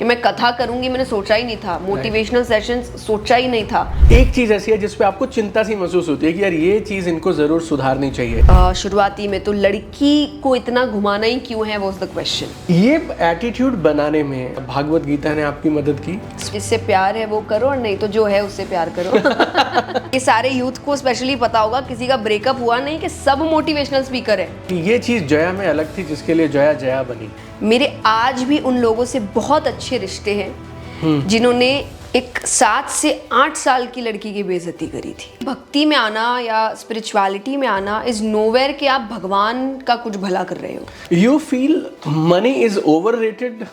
मैं कथा करूंगी, मैंने सोचा ही नहीं था। मोटिवेशनल सेशंस सोचा ही नहीं था। एक चीज ऐसी है जिसपे आपको चिंता सी महसूस होती है कि यार ये चीज इनको जरूर सुधारनी चाहिए। शुरुआती में तो लड़की को इतना घुमाना ही क्यों है, वाज द क्वेश्चन। ये एटीट्यूड बनाने में भागवत गीता ने आपकी मदद की? जिससे प्यार है वो करो, और नहीं तो जो है उससे प्यार करो। ये सारे यूथ को स्पेशली पता होगा, किसी का ब्रेकअप हुआ नहीं कि सब मोटिवेशनल स्पीकर है। कि ये चीज जया में अलग थी जिसके लिए जया जया बनी। मेरे आज भी उन लोगों से बहुत अच्छे रिश्ते हैं जिन्होंने एक 7 से 8 साल की लड़की की बेइज्जती करी थी। भक्ति में आना या स्पिरिचुअलिटी में आना इज नोवेयर कि आप भगवान का कुछ भला कर रहे हो। You feel money is overrated?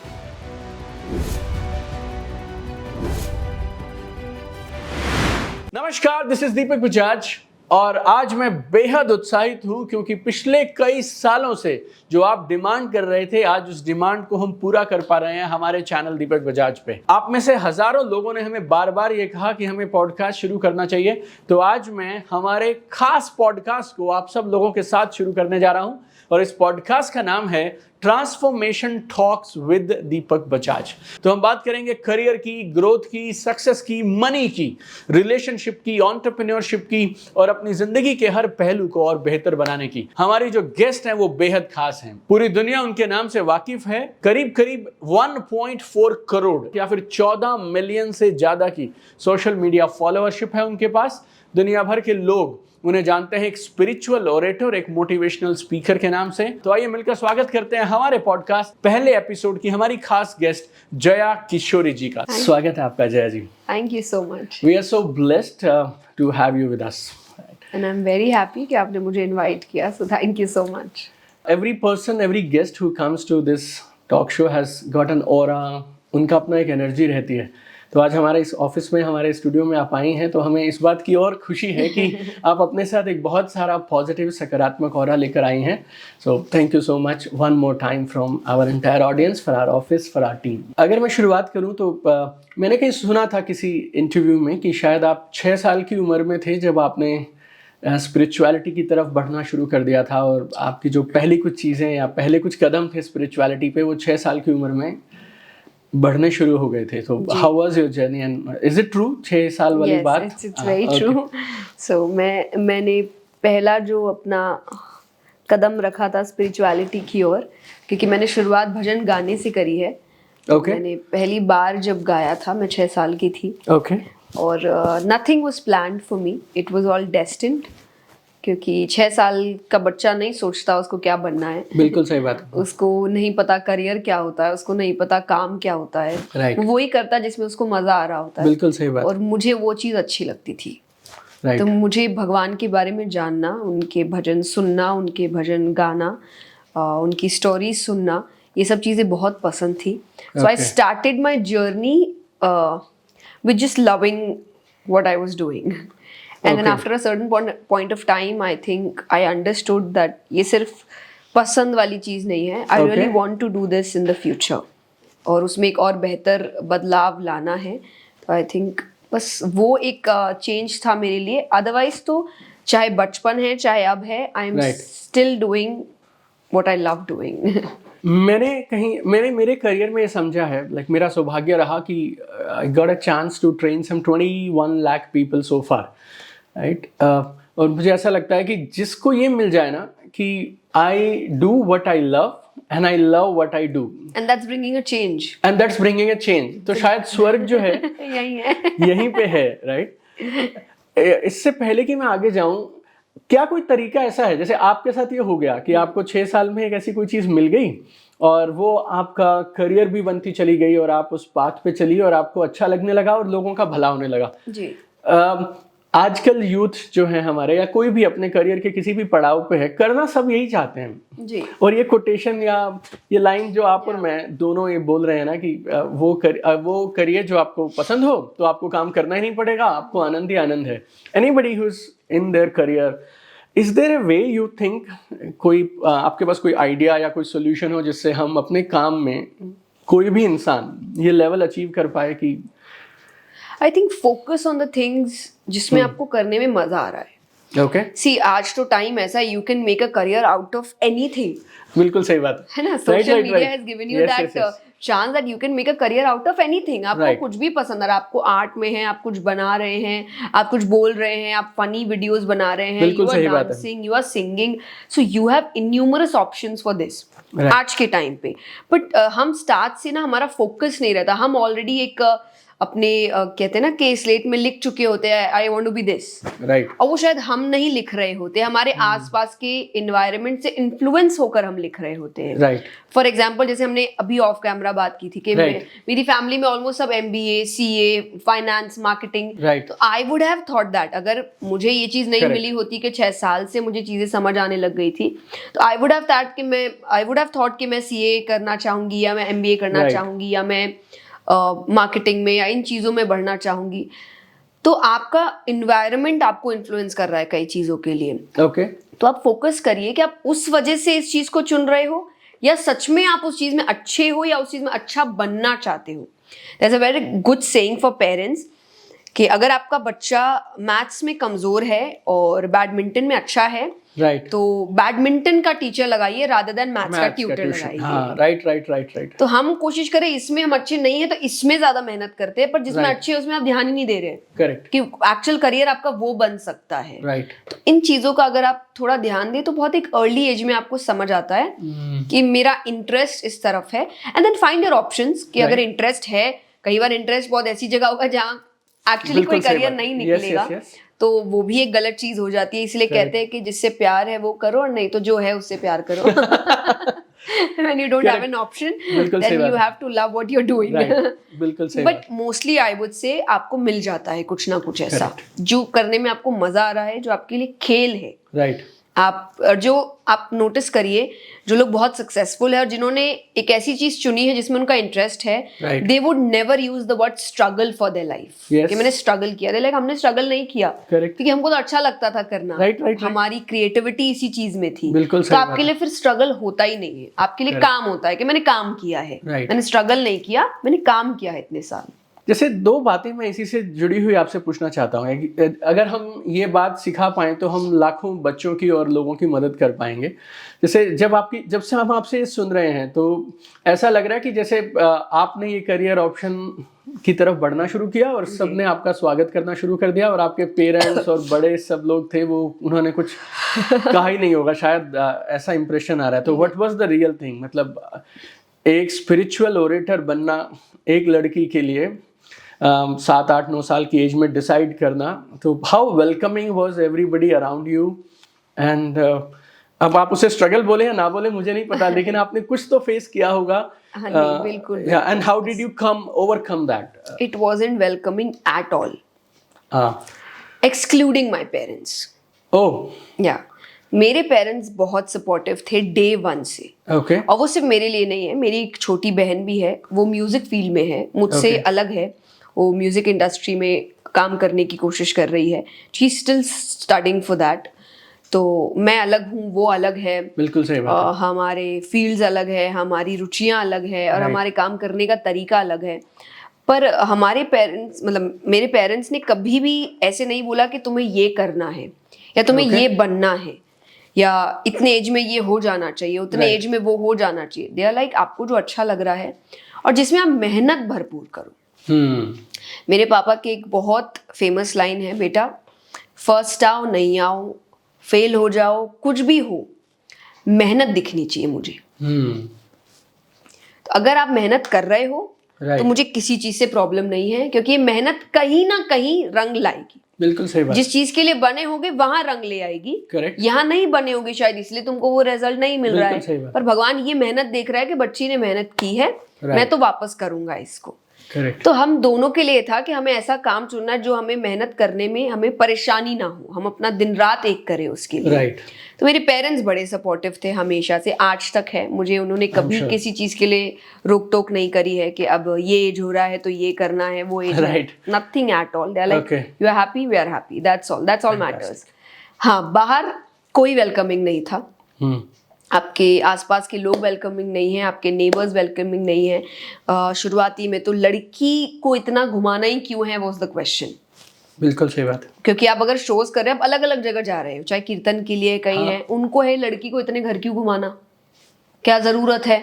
नमस्कार, दिस इज दीपक बजाज और आज मैं बेहद उत्साहित हूं क्योंकि पिछले कई सालों से जो आप डिमांड कर रहे थे, आज उस डिमांड को हम पूरा कर पा रहे हैं हमारे चैनल दीपक बजाज पे। आप में से हजारों लोगों ने हमें बार बार ये कहा कि हमें पॉडकास्ट शुरू करना चाहिए, तो आज मैं हमारे खास पॉडकास्ट को आप सब लोगों के साथ शुरू करने जा रहा हूं और इस पॉडकास्ट का नाम है ट्रांसफॉर्मेशन टॉक्स विद दीपक बजाज। तो हम बात करेंगे करियर की, ग्रोथ की, सक्सेस की, मनी की, रिलेशनशिप की, एंटरप्रेन्योरशिप की और अपनी जिंदगी के हर पहलू को और बेहतर बनाने की। हमारी जो गेस्ट हैं वो बेहद खास हैं, पूरी दुनिया उनके नाम से वाकिफ है। करीब करीब 1.4 करोड़ या फिर 14 मिलियन से ज्यादा की सोशल मीडिया फॉलोअरशिप है उनके पास। दुनिया भर के लोग उन्हें जानते हैं एक स्पिरिचुअल ओरेटर, एक मोटिवेशनल स्पीकर के नाम से। तो आइए मिलकर स्वागत करते हैं हमारे पॉडकास्ट पहले एपिसोड की हमारी खास गेस्ट जया किशोरी जी का। स्वागत है आपका Jaya ji. Thank you so much. We are so blessed to have you with us and I am very happy कि आपने मुझे इनवाइट किया, so thank you so much. Every person, every guest who comes to this talk show has got an aura. उनका अपना एक energy रहती है। तो आज हमारे इस ऑफिस में, हमारे स्टूडियो में आप आई हैं तो हमें इस बात की और खुशी है कि आप अपने साथ एक बहुत सारा पॉजिटिव, सकारात्मक ऑरा लेकर आई हैं। So thank you so much one more time from our entire audience, for our office, for our team. अगर मैं शुरुआत करूं तो मैंने कहीं सुना था किसी इंटरव्यू में कि शायद आप 6 साल की उम्र में थे जब आपने स्पिरिचुअलिटी की तरफ बढ़ना शुरू कर दिया था और आपकी जो पहली कुछ चीज़ें या पहले कुछ कदम थे स्पिरिचुअलिटी पे, वो 6 साल की उम्र में बढ़ने शुरू हो गए थे। तो how was your journey and is it true 6 साल वाली बात? It's very true. सो मैंने पहला जो अपना कदम रखा था स्पिरिचुअलिटी की ओर, क्योंकि मैंने शुरुआत भजन गाने से करी है। मैंने पहली बार जब गाया था मैं 6 साल की थी। और nothing was planned for me, it was all destined. क्योंकि 6 साल का बच्चा नहीं सोचता उसको क्या बनना है। बिल्कुल सही बात। उसको नहीं पता करियर क्या होता है, उसको नहीं पता काम क्या होता है। वो वही करता जिसमें उसको मजा आ रहा होता है। बिल्कुल सही बात। और मुझे वो चीज अच्छी लगती थी। तो मुझे भगवान के बारे में जानना, उनके भजन सुनना, उनके भजन गाना, उनकी स्टोरीज सुनना, ये सब चीजें बहुत पसंद थी। So I started my journey with just loving what I was doing. And then after a certain point of time, I think I understood that ये सिर्फ पसंद वाली चीज़ नहीं है। I really want to do this in the future. और उसमें एक और बेहतर बदलाव लाना है। तो I think बस वो एक चेंज था मेरे लिए। अदरवाइज तो चाहे बचपन है चाहे अब है, I am still doing what I love doing. मैंने मेरे करियर में ये समझा है, लाइक मेरा सौभाग्य रहा कि I got a chance to train some 21 lakh people so far. Right और मुझे ऐसा लगता है कि जिसको ये मिल जाए ना कि I do what I love and I love what I do and that's bringing a change, तो शायद स्वर्ग जो है यही है, यहीं पे है। राइट इससे पहले कि मैं आगे जाऊं, क्या कोई तरीका ऐसा है, जैसे आपके साथ ये हो गया कि आपको 6 साल में एक ऐसी कोई चीज मिल गई और वो आपका करियर भी बनती चली गई और आप उस पाथ पे चली और आपको अच्छा लगने लगा और लोगों का भला होने लगा जी। आजकल यूथ जो है हमारे, या कोई भी अपने करियर के किसी भी पड़ाव पे है, करना सब यही चाहते हैं जी। और ये कोटेशन या ये लाइन जो आप और मैं दोनों ये बोल रहे हैं ना कि वो करियर जो आपको पसंद हो तो आपको काम करना ही नहीं पड़ेगा, आपको आनंद ही आनंद है। Anybody who is in their career, is there a way you think, कोई आपके पास कोई आइडिया या कोई सोल्यूशन हो जिससे हम अपने काम में, कोई भी इंसान ये लेवल अचीव कर पाए कि I think focus on the things जिसमें आपको करने में मजा आ रहा है। सी आज तो टाइम ऐसा है, you can make a career out of anything. बिल्कुल सही बात है ना। Social media has given you that chance that you can make a career out of anything. आपको Right. कुछ भी पसंद है, आप आर्ट में है, आप कुछ बना रहे हैं, आप कुछ बोल रहे हैं, आप फनी वीडियोस बना रहे हैं, बिल्कुल यू आर सही बात है। Dancing, you are singing, so you have innumerous options for this Right. आज के टाइम पे। बट हम स्टार्ट से ना हमारा फोकस नहीं रहता, हम ऑलरेडी एक अपने कहते हैं ना कि स्लेट में लिख चुके होते हैं I want to be this, right. और वो शायद हम नहीं लिख रहे होते, हमारे आसपास के इन्वायरमेंट से इन्फ्लुएंस होकर हम लिख रहे होते हैं। राइट। फॉर एग्जाम्पल जैसे हमने अभी ऑफ कैमरा बात की थी कि मेरी फैमिली में ऑलमोस्ट सब MBA, CA, फाइनेंस, मार्केटिंग, तो I would have thought that अगर मुझे ये चीज नहीं मिली होती कि 6 साल से मुझे चीजें समझ आने लग गई थी, तो आई वुड हैव थॉट कि मैं CA करना चाहूंगी, या मैं MBA करना चाहूंगी, या मैं मार्केटिंग में या इन चीजों में बढ़ना चाहूंगी। तो आपका इन्वायरमेंट आपको इन्फ्लुएंस कर रहा है कई चीजों के लिए। ओके। तो आप फोकस करिए कि आप उस वजह से इस चीज को चुन रहे हो, या सच में आप उस चीज में अच्छे हो, या उस चीज में अच्छा बनना चाहते हो। That's a very good saying for parents कि अगर आपका बच्चा मैथ्स में कमजोर है और बैडमिंटन में अच्छा है, राइट, तो बैडमिंटन का टीचर लगाइए रादर देन मैथ्स का ट्यूटर लगाइए। हाँ, राइट। तो हम कोशिश करें इसमें हम अच्छे नहीं है तो इसमें ज्यादा मेहनत करते हैं, पर जिसमें अच्छे है उसमें आप ध्यान ही नहीं दे रहे हैं। करेक्ट। कि एक्चुअल करियर आपका वो बन सकता है। राइट। तो इन चीजों का अगर आप थोड़ा ध्यान दें तो बहुत एक अर्ली एज में आपको समझ आता है कि मेरा इंटरेस्ट इस तरफ है, and then find your options कि अगर इंटरेस्ट है, कई बार इंटरेस्ट बहुत ऐसी जगह होगा जहाँ एक्चुअली कोई करियर नहीं निकलेगा, तो वो भी एक गलत चीज हो जाती है। इसलिए कहते हैं कि जिससे प्यार है वो करो, और नहीं तो जो है उससे प्यार करो। When you don't have an option, then you have to love what you're doing. बिल्कुल सही। But mostly I would say आपको मिल जाता है कुछ ना कुछ ऐसा जो करने में आपको मजा आ रहा है, जो आपके लिए खेल है। राइट। आप नोटिस करिए जो लोग बहुत सक्सेसफुल है और जिन्होंने एक ऐसी चीज चुनी है जिसमें उनका इंटरेस्ट है, they would never use the word struggle for their life कि मैंने स्ट्रगल किया। लाइक हमने स्ट्रगल नहीं किया क्योंकि हमको तो अच्छा लगता था करना। राइट। हमारी क्रिएटिविटी इसी चीज में थी। तो आपके लिए फिर स्ट्रगल होता ही नहीं है, आपके लिए काम होता है कि मैंने काम किया है, मैंने स्ट्रगल नहीं किया, मैंने काम किया है इतने साल। जैसे 2 बातें मैं इसी से जुड़ी हुई आपसे पूछना चाहता हूँ। अगर हम ये बात सिखा पाएं तो हम लाखों बच्चों की और लोगों की मदद कर पाएंगे। जैसे जब से हम आपसे ये सुन रहे हैं तो ऐसा लग रहा है कि जैसे आपने ये करियर ऑप्शन की तरफ बढ़ना शुरू किया और सबने आपका स्वागत करना शुरू कर दिया, और आपके पेरेंट्स और बड़े सब लोग थे वो उन्होंने कुछ कहा ही नहीं होगा शायद, ऐसा इंप्रेशन आ रहा है। तो what was the real thing? मतलब एक स्पिरिचुअल ओरेटर बनना एक लड़की के लिए 7, 8, 9 साल की एज में डिसाइड करना, तो how welcoming was everybody around you? And अब आप उसे स्ट्रगल बोले या ना बोले मुझे नहीं पता, लेकिन आपने कुछ तो फेस किया होगा। बिल्कुल। And how did you overcome that? It wasn't welcoming at all, excluding my parents. Oh yeah मेरे पेरेंट्स बहुत सपोर्टिव थे डे 1 से। ओके। और वो सिर्फ मेरे लिए नहीं है, मेरी एक छोटी बहन भी है, वो म्यूजिक फील्ड में है, मुझसे अलग है, वो म्यूजिक इंडस्ट्री में काम करने की कोशिश कर रही है। She still studying for that. तो मैं अलग हूँ, वो अलग है। बिल्कुल सही बात है। हमारे फील्ड्स अलग है, हमारी रुचियाँ अलग है, और हमारे काम करने का तरीका अलग है। पर हमारे पेरेंट्स, मतलब मेरे पेरेंट्स ने कभी भी ऐसे नहीं बोला कि तुम्हें ये करना है या तुम्हें ये बनना है या इतने एज में ये हो जाना चाहिए, उतने एज में वो हो जाना चाहिए। दे आर लाइक आपको जो अच्छा लग रहा है और जिसमें आप मेहनत भरपूर करो। मेरे पापा की एक बहुत फेमस लाइन है, बेटा फर्स्ट आओ नहीं आओ, फेल हो जाओ, कुछ भी हो, मेहनत दिखनी चाहिए मुझे। तो अगर आप मेहनत कर रहे हो तो मुझे किसी चीज से प्रॉब्लम नहीं है, क्योंकि ये मेहनत कहीं ना कहीं रंग लाएगी। बिल्कुल सही बात। जिस चीज के लिए बने होगे वहां रंग ले आएगी। करेक्ट। यहाँ नहीं बने होगे शायद, इसलिए तुमको वो रिजल्ट नहीं मिल रहा है, पर भगवान ये मेहनत देख रहा है कि बच्ची ने मेहनत की है, मैं तो वापस करूंगा इसको। Correct. तो हम दोनों के लिए था कि हमें ऐसा काम चुनना है जो हमें मेहनत करने में हमें परेशानी ना हो, हम अपना दिन रात एक करें उसके लिए। Right. तो मेरे पेरेंट्स बड़े सपोर्टिव थे हमेशा से, आज तक है। मुझे उन्होंने कभी किसी चीज के लिए रोक टोक नहीं करी है कि अब ये एज हो रहा है तो ये करना है, वो एज है, nothing at all. They are like you are happy, we are happy, that's all matters. हाँ, बाहर कोई वेलकमिंग नहीं था। आपके आसपास के लोग वेलकमिंग नहीं है, आपके नेबर्स वेलकमिंग नहीं है। शुरुआती में तो लड़की को इतना घुमाना ही क्यों है, वाज द क्वेश्चन। बिल्कुल सही बात है। क्योंकि आप अगर शोज कर रहे हैं, आप अलग अलग जगह जा रहे हो, चाहे कीर्तन के लिए कहीं है, उनको है लड़की को इतने घर क्यों घुमाना, क्या जरूरत है?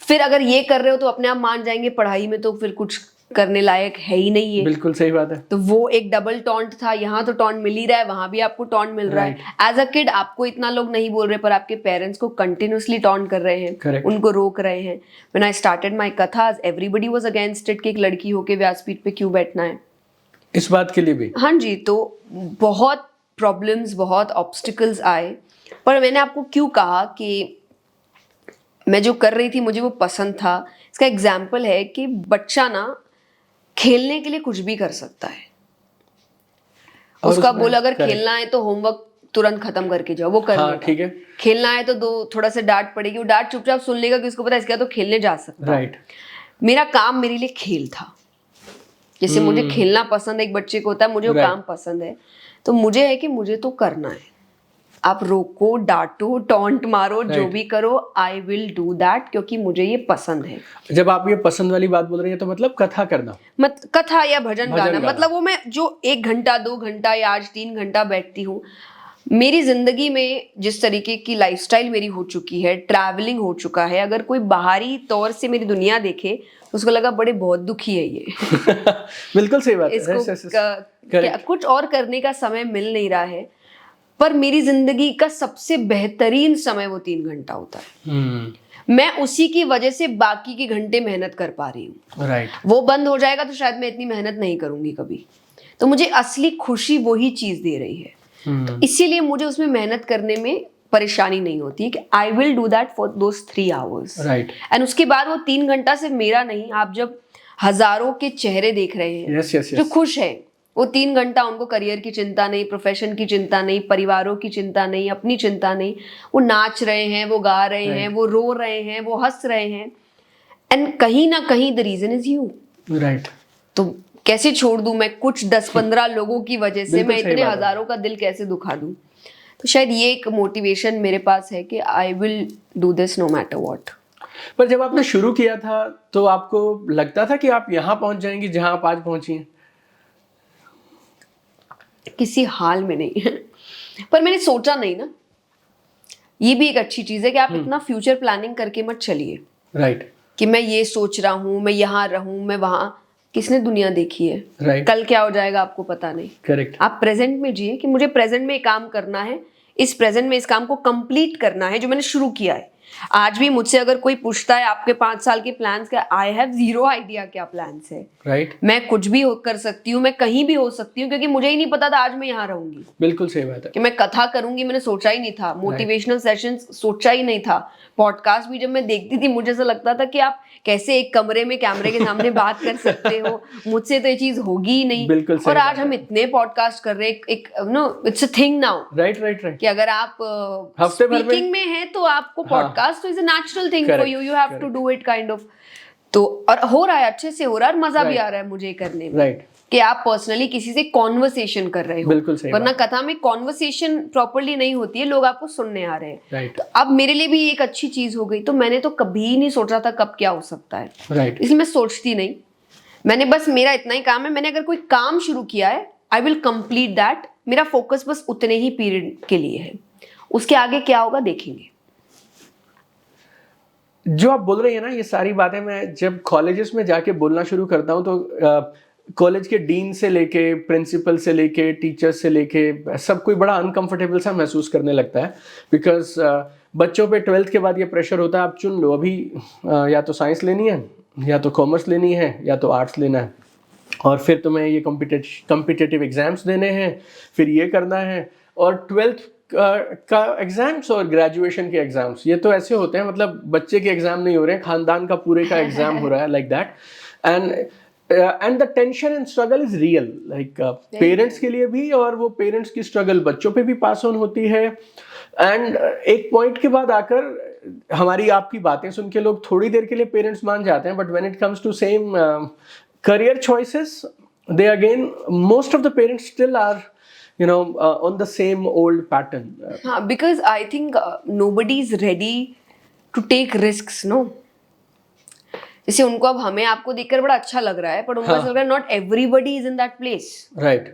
फिर अगर ये कर रहे हो तो अपने आप मान जाएंगे, पढ़ाई में तो फिर कुछ करने लायक है ही नहीं है। बिल्कुल सही बात है। तो वो एक डबल टॉन्ट था, यहाँ तो टॉन्ट मिल ही रहा है, वहां भी आपको टॉन्ट मिल रहा है। एज अ किड आपको इतना लोग नहीं बोल रहे, पर आपके पेरेंट्स को कंटिन्यूअसली टॉन्ट कर रहे हैं। Correct. उनको रोक रहे हैं। When I started my kathas everybody was against it कि एक लड़की होके व्यासपीठ पे क्यों बैठना है। इस बात के लिए भी हाँ जी, तो बहुत प्रॉब्लम्स, बहुत ऑब्स्टिकल्स आए, पर मैंने आपको क्यों कहा कि मैं जो कर रही थी मुझे वो पसंद था। इसका एग्जाम्पल है कि बच्चा ना खेलने के लिए कुछ भी कर सकता है। उसका बोल अगर खेलना है तो होमवर्क तुरंत खत्म करके जाओ, वो कर लेगा। ठीक है। खेलना है तो थोड़ा सा डांट पड़ेगी, वो डांट चुपचाप सुन लेगा कि उसको पता है इसके बाद तो खेलने जा सकता है। राइट। मेरा काम मेरे लिए खेल था। जैसे मुझे खेलना पसंद है, एक बच्चे को होता है, मुझे वो काम पसंद है, तो मुझे है कि मुझे तो करना है। आप रोको, डांटो, टॉन्ट मारो, जो भी करो, आई विल डू दैट, क्योंकि मुझे ये पसंद है। जब आप ये पसंद वाली बात बोल रही हैं तो मतलब कथा करना, कथा या भजन गाना, मतलब वो मैं जो 1 घंटा 2 घंटा या आज 3 घंटा बैठती हूँ, मेरी जिंदगी में जिस तरीके की लाइफस्टाइल मेरी हो चुकी है, ट्रैवलिंग हो चुका है, अगर कोई बाहरी तौर से मेरी दुनिया देखे तो उसको लगा बड़े बहुत दुखी है ये। बिल्कुल सही बात है। इसको कुछ और करने का समय मिल नहीं रहा है, पर मेरी जिंदगी का सबसे बेहतरीन समय वो 3 घंटा होता है। मैं उसी की वजह से बाकी के घंटे मेहनत कर पा रही हूँ। राइट। वो बंद हो जाएगा तो शायद मैं इतनी मेहनत नहीं करूंगी कभी। तो मुझे असली खुशी वही चीज दे रही है, तो इसीलिए मुझे उसमें मेहनत करने में परेशानी नहीं होती है कि I will do that for those 3 hours. Right. And उसके बाद वो 3 घंटा सिर्फ मेरा नहीं, आप जब हजारों के चेहरे देख रहे हैं जो खुश है, वो 3 घंटा उनको करियर की चिंता नहीं, प्रोफेशन की चिंता नहीं, परिवारों की चिंता नहीं, अपनी चिंता नहीं, वो नाच रहे हैं, वो गा रहे हैं, वो रो रहे हैं, वो हंस रहे हैं, एंड कहीं ना कहीं the reason is you. Right. तो कैसे छोड़ दूं मैं कुछ 10-15 लोगों की वजह से, मैं इतने हजारों का दिल कैसे दुखा दूं। तो शायद ये एक मोटिवेशन मेरे पास है कि I will do this no matter what. पर जब आपने शुरू किया था तो आपको लगता था कि आप यहाँ पहुंच जाएंगी जहां आप आज पहुंची हैं? किसी हाल में नहीं। पर मैंने सोचा नहीं ना, ये भी एक अच्छी चीज है कि आप इतना फ्यूचर प्लानिंग करके मत चलिए। राइट। कि मैं ये सोच रहा हूँ, मैं यहाँ रहूं, मैं वहां, किसने दुनिया देखी है? राइट। कल क्या हो जाएगा आपको पता नहीं। करेक्ट। आप प्रेजेंट में जिए कि मुझे प्रेजेंट में काम करना है, इस प्रेजेंट में इस काम को कंप्लीट करना है जो मैंने शुरू किया है। आज भी मुझसे अगर कोई पूछता है आपके 5 साल के प्लान्स क्या, आई हैव 0 आइडिया क्या प्लान्स है। राइट। मैं कुछ भी कर सकती हूँ, मैं कहीं भी हो सकती हूँ, क्योंकि मुझे ही नहीं पता था आज मैं यहाँ रहूंगी। बिल्कुल सही बात है। कि मैं कथा करूंगी मैंने सोचा ही नहीं था, मोटिवेशनल सेशंस सोचा ही नहीं था, पॉडकास्ट भी जब मैं देखती थी मुझे ऐसा लगता था कि आप कैसे एक कमरे में कैमरे के सामने बात कर सकते हो, मुझसे तो ये चीज होगी ही नहीं। बिल्कुल सही और आज हम इतने पॉडकास्ट कर रहे हैं, एक no it's a thing now. Right right right. कि अगर आप हफ्ते भर स्पीकिंग में है तो आपको पॉडकास्ट तो is a natural thing for you, you have to do it kind of. तो और हो रहा है, अच्छे से हो रहा है, और मजा भी आ रहा है मुझे करने में। राइट। कि आप पर्सनली किसी से कॉन्वर्सेशन कर रहे हो। बिल्कुल सही। वरना कथा में कॉन्वर्सेशन प्रॉपर्ली नहीं होती है, लोग आपको सुनने आ रहे हैं। राइट। तो अब मेरे लिए भी एक अच्छी चीज हो गई, तो मैंने तो कभी नहीं सोचा था कब क्या हो सकता है। राइट। इसलिए मैं सोचती नहीं, मैंने बस मेरा इतना ही काम है, मैंने अगर कोई काम शुरू किया है आई विल कंप्लीट दैट। मेरा फोकस बस उतने ही पीरियड के लिए है, उसके आगे क्या होगा देखेंगे। जो आप बोल रही है ना ये सारी बातें, मैं जब कॉलेजेस में जाके बोलना शुरू करता हूँ तो कॉलेज के डीन से लेके प्रिंसिपल से लेके टीचर्स से लेके सब कोई बड़ा अनकंफर्टेबल सा महसूस करने लगता है। बिकॉज बच्चों पे 12th के बाद ये प्रेशर होता है आप चुन लो, अभी या तो साइंस लेनी है, या तो कॉमर्स लेनी है, या तो आर्ट्स लेना है, और फिर तुम्हें ये कॉम्पिटिटिव एग्जाम्स देने हैं, फिर ये करना है, और 12th का एग्जाम्स और ग्रेजुएशन के एग्जाम्स, ये तो ऐसे होते हैं मतलब बच्चे के एग्जाम नहीं हो रहे हैं, खानदान का पूरे का एग्जाम हो रहा है, like that. And the tension and struggle is real, like parents के लिए भी, और वो पेरेंट्स की स्ट्रगल बच्चों पे भी पास ऑन होती है। एंड एक पॉइंट के बाद आकर हमारी आपकी बातें सुन के लोग थोड़ी देर के लिए पेरेंट्स मान जाते हैं, but when it comes to same career choices, they again most of the parents still are on the same old pattern. Because I think nobody is ready to take risks, no? जैसे उनको अब हमें आपको देखकर बड़ा अच्छा लग रहा है, पर उनको ऐसा लग रहा है not everybody is in that place. Right.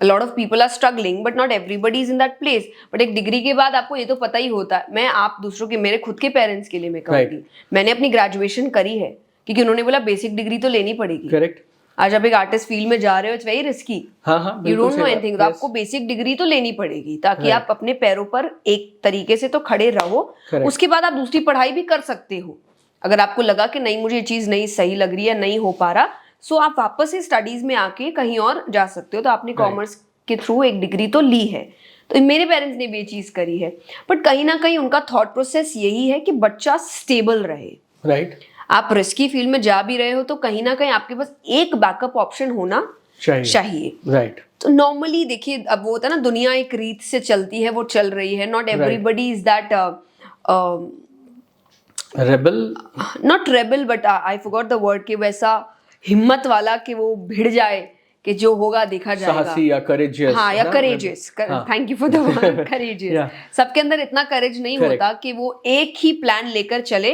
Lot of people are struggling but not everybody is in that place. But एक डिग्री के बाद आपको ये तो पता ही होता है, मैं आप दूसरों के, मेरे खुद के पेरेंट्स के लिए मैं कहूँगी, मैंने अपनी ग्रेजुएशन करी है क्योंकि उन्होंने बोला बेसिक डिग्री तो लेनी पड़ेगी। करेक्ट। आज आप एक आर्टिस्ट फील्ड में जा रहे हो, it's very risky, you don't know anything, तो आपको बेसिक डिग्री तो लेनी पड़ेगी ताकि आप अपने पैरों पर एक तरीके से तो खड़े रहो। उसके बाद आप दूसरी पढ़ाई भी कर सकते हो। अगर आपको लगा कि नहीं मुझे ये चीज नहीं सही लग रही है, नहीं हो पा रहा, सो आप वापस से स्टडीज में आके कहीं और जा सकते हो। तो आपने कॉमर्स के थ्रू एक डिग्री तो ली है, तो मेरे पेरेंट्स ने भी ये चीज करी है। बट कहीं ना कहीं उनका थॉट प्रोसेस यही है कि बच्चा स्टेबल रहे। राइट। आप रिस्की फील्ड में जा भी रहे हो तो कहीं ना कहीं आपके पास एक बैकअप ऑप्शन होना चाहिए। राइट। तो नॉर्मली देखिए, अब वो होता है ना, दुनिया एक रीत से चलती है, वो चल रही है। Not everybody is that rebel, not rebel but I forgot the word, कि वैसा हिम्मत वाला कि वो भिड़ जाए कि जो होगा देखा जाएगा, साहसी या करेजियस। हाँ, या courageous, thank you for the word courageous. सबके अंदर इतना करेज नहीं होता कि वो एक ही प्लान लेकर चले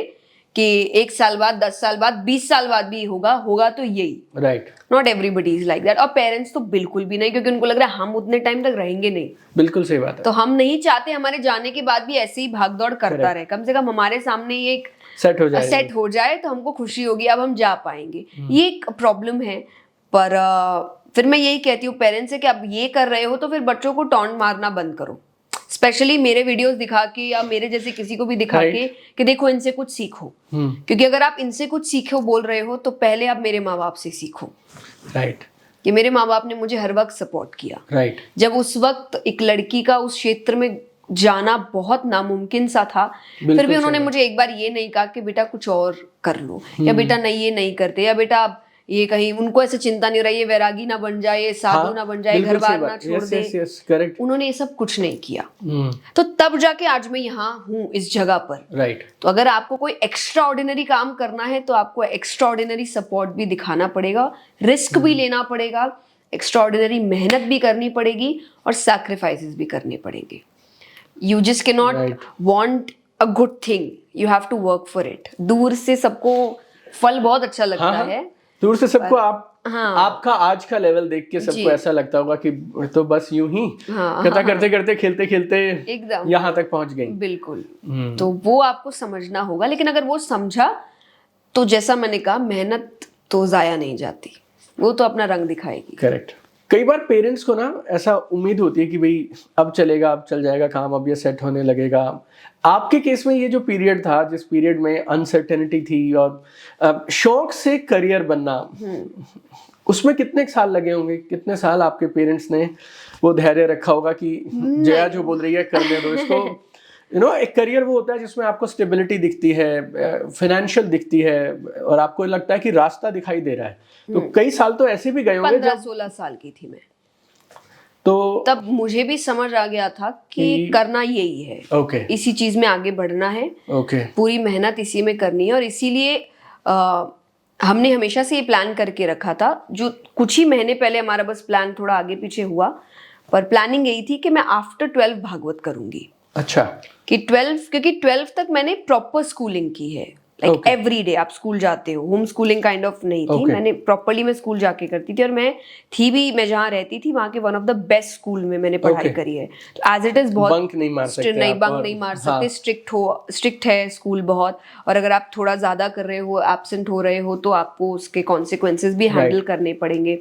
कि 1 साल बाद, 10 साल बाद, 20 साल बाद भी होगा तो यही। Right. Not everybody is like that. और पेरेंट्स तो बिल्कुल भी नहीं, क्योंकि उनको लग रहा है हम उतने टाइम तक रहेंगे नहीं। बिल्कुल सही बात है। तो हम नहीं चाहते हमारे जाने के बाद भी ऐसे ही भाग दौड़ करता रहे, कम से कम हमारे सामने ये एक सेट हो जाए तो हमको खुशी होगी, अब हम जा पाएंगे। ये एक प्रॉब्लम है। पर फिर मैं यही कहती हूँ पेरेंट्स से कि अब ये कर रहे हो तो फिर बच्चों को टॉन्ट मारना बंद करो, स्पेशली मेरे वीडियोस दिखा के या मेरे जैसे किसी को भी दिखा के कि देखो इनसे कुछ सीखो। क्योंकि अगर आप इनसे कुछ सीखो बोल रहे हो तो पहले आप मेरे माँ बाप से सीखो। राइट। कि मेरे माँ बाप ने मुझे हर वक्त सपोर्ट किया। राइट। जब उस वक्त एक लड़की का उस क्षेत्र में जाना बहुत नामुमकिन सा था, फिर भी उन्होंने मुझे एक बार ये नहीं कहा कि बेटा कुछ और कर लो, या बेटा नहीं ये नहीं करते, या बेटा आप ये कहीं, उनको ऐसे चिंता नहीं रही है वैरागी ना बन जाए, साधु ना बन जाए, घर बार ना छोड़ दे। उन्होंने ये सब कुछ नहीं किया। तो तब जाके आज मैं यहाँ हूँ इस जगह पर। राइट। तो अगर आपको कोई एक्स्ट्रा ऑर्डिनरी काम करना है तो आपको एक्स्ट्रा ऑर्डिनरी सपोर्ट भी दिखाना पड़ेगा, रिस्क भी लेना पड़ेगा, एक्स्ट्रा ऑर्डिनरी मेहनत भी करनी पड़ेगी और सैक्रिफाइसेस भी करने पड़ेंगे। You just can not want a good thing, you have to work for it. दूर से सबको फल बहुत अच्छा लगता है, दूर से सबको आपका आज का लेवल देख के सबको ऐसा लगता होगा कि तो बस यूं ही करते करते खेलते खेलते एकदम यहाँ तक पहुंच गई। बिल्कुल। तो वो आपको समझना होगा, लेकिन अगर वो समझा तो जैसा मैंने कहा, मेहनत तो जाया नहीं जाती, वो तो अपना रंग दिखाएगी। करेक्ट। कई बार पेरेंट्स को ना ऐसा उम्मीद होती है कि भाई अब चलेगा, अब चल जाएगा काम, अब ये सेट होने लगेगा। आपके केस में ये जो पीरियड था, जिस पीरियड में अनसर्टेनिटी थी और शौक से करियर बनना, उसमें कितने साल लगे होंगे? कितने साल आपके पेरेंट्स ने वो धैर्य रखा होगा कि जया जो बोल रही है करने दो इसको? एक करियर वो होता है जिसमें आपको स्टेबिलिटी दिखती है, फाइनेंशियल दिखती है, और आपको लगता है कि रास्ता दिखाई दे रहा है। तो कई साल तो ऐसे भी गए होंगे। 15-16 साल की थी मैं, तो तब मुझे भी समझ आ गया था कि करना यही है। इसी चीज में आगे बढ़ना है। पूरी मेहनत इसी में करनी है। और इसीलिए हमने हमेशा से ये प्लान करके रखा था। जो कुछ ही महीने पहले हमारा बस प्लान थोड़ा आगे पीछे हुआ, पर प्लानिंग यही थी कि मैं आफ्टर 12 भागवत करूंगी। अच्छा। कि 12, क्योंकि 12 तक मैंने प्रॉपर स्कूलिंग की है, लाइक एवरी डे आप स्कूल जाते हो, होम स्कूलिंग काइंड ऑफ नहीं थी। मैंने प्रॉपर्ली मैं स्कूल जाके करती थी, और मैं जहाँ रहती थी वहाँ के one of the best school में मैंने पढ़ाई करी है। तो एज इट इज बहुत बंक नहीं मार सकते, स्ट्रिक्ट है स्कूल बहुत। और अगर आप थोड़ा ज्यादा कर रहे हो, एब्सेंट हो रहे हो, तो आपको उसके कॉन्सिक्वेंसेस भी हैंडल करने पड़ेंगे।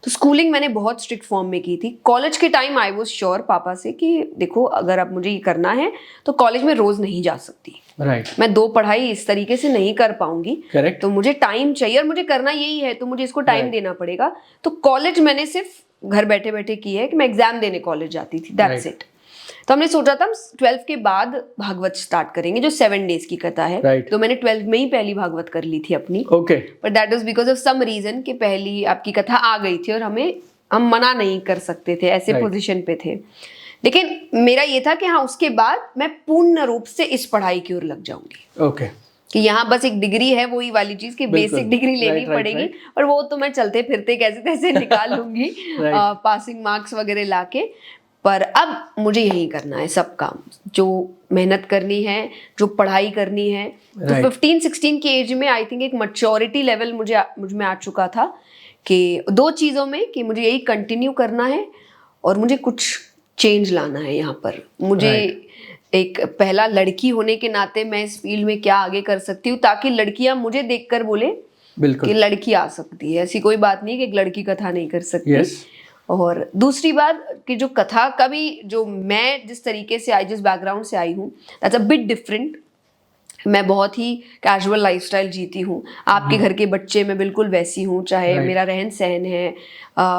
तो स्कूलिंग मैंने बहुत स्ट्रिक्ट फॉर्म में की थी। कॉलेज के टाइम आई वाज श्योर पापा से कि देखो अगर अब मुझे ये करना है तो कॉलेज में रोज नहीं जा सकती। मैं 2 पढ़ाई इस तरीके से नहीं कर पाऊंगी। तो मुझे टाइम चाहिए, और मुझे करना यही है तो मुझे इसको टाइम देना पड़ेगा। तो कॉलेज मैंने सिर्फ घर बैठे बैठे की है कि मैं एग्जाम देने कॉलेज जाती थी, दैट्स इट। तो हमने सोचा था 12 के बाद भागवत स्टार्ट करेंगे, जो 7 डेज की कथा है। तो मैंने 12 में ही पहली भागवत कर ली थी अपनी। But that was because of some reason कि पहली आपकी कथा आ गई थी और हम मना नहीं कर सकते थे, ऐसे पोजीशन पे थे। लेकिन मेरा ये था कि हाँ, उसके बाद मैं पूर्ण रूप से इस पढ़ाई की ओर लग जाऊंगी। कि यहाँ बस एक डिग्री है, वही वाली चीज की बेसिक डिग्री लेनी पड़ेगी, और वो तो मैं चलते फिरते कैसे तैसे निकाल लूंगी पासिंग मार्क्स वगैरह लाके। पर अब मुझे यही करना है सब काम, जो मेहनत करनी है, जो पढ़ाई करनी है। तो 15-16 की एज में आई थिंक एक मैच्योरिटी लेवल मुझ में आ चुका था कि 2 चीज़ों में, कि मुझे यही कंटिन्यू करना है और मुझे कुछ चेंज लाना है यहाँ पर। मुझे एक पहला लड़की होने के नाते मैं इस फील्ड में क्या आगे कर सकती हूँ ताकि लड़कियां मुझे देखकर बोले कि लड़की आ सकती है। ऐसी कोई बात नहीं कि एक लड़की कथा नहीं कर सकती। और दूसरी बात कि जो कथा का भी जो मैं जिस तरीके से आई, जिस बैकग्राउंड से आई हूँ, दैट्स अ बिट डिफरेंट। मैं बहुत ही कैजुअल लाइफस्टाइल जीती हूँ। आपके घर के बच्चे मैं बिल्कुल वैसी हूँ, चाहे मेरा रहन सहन है,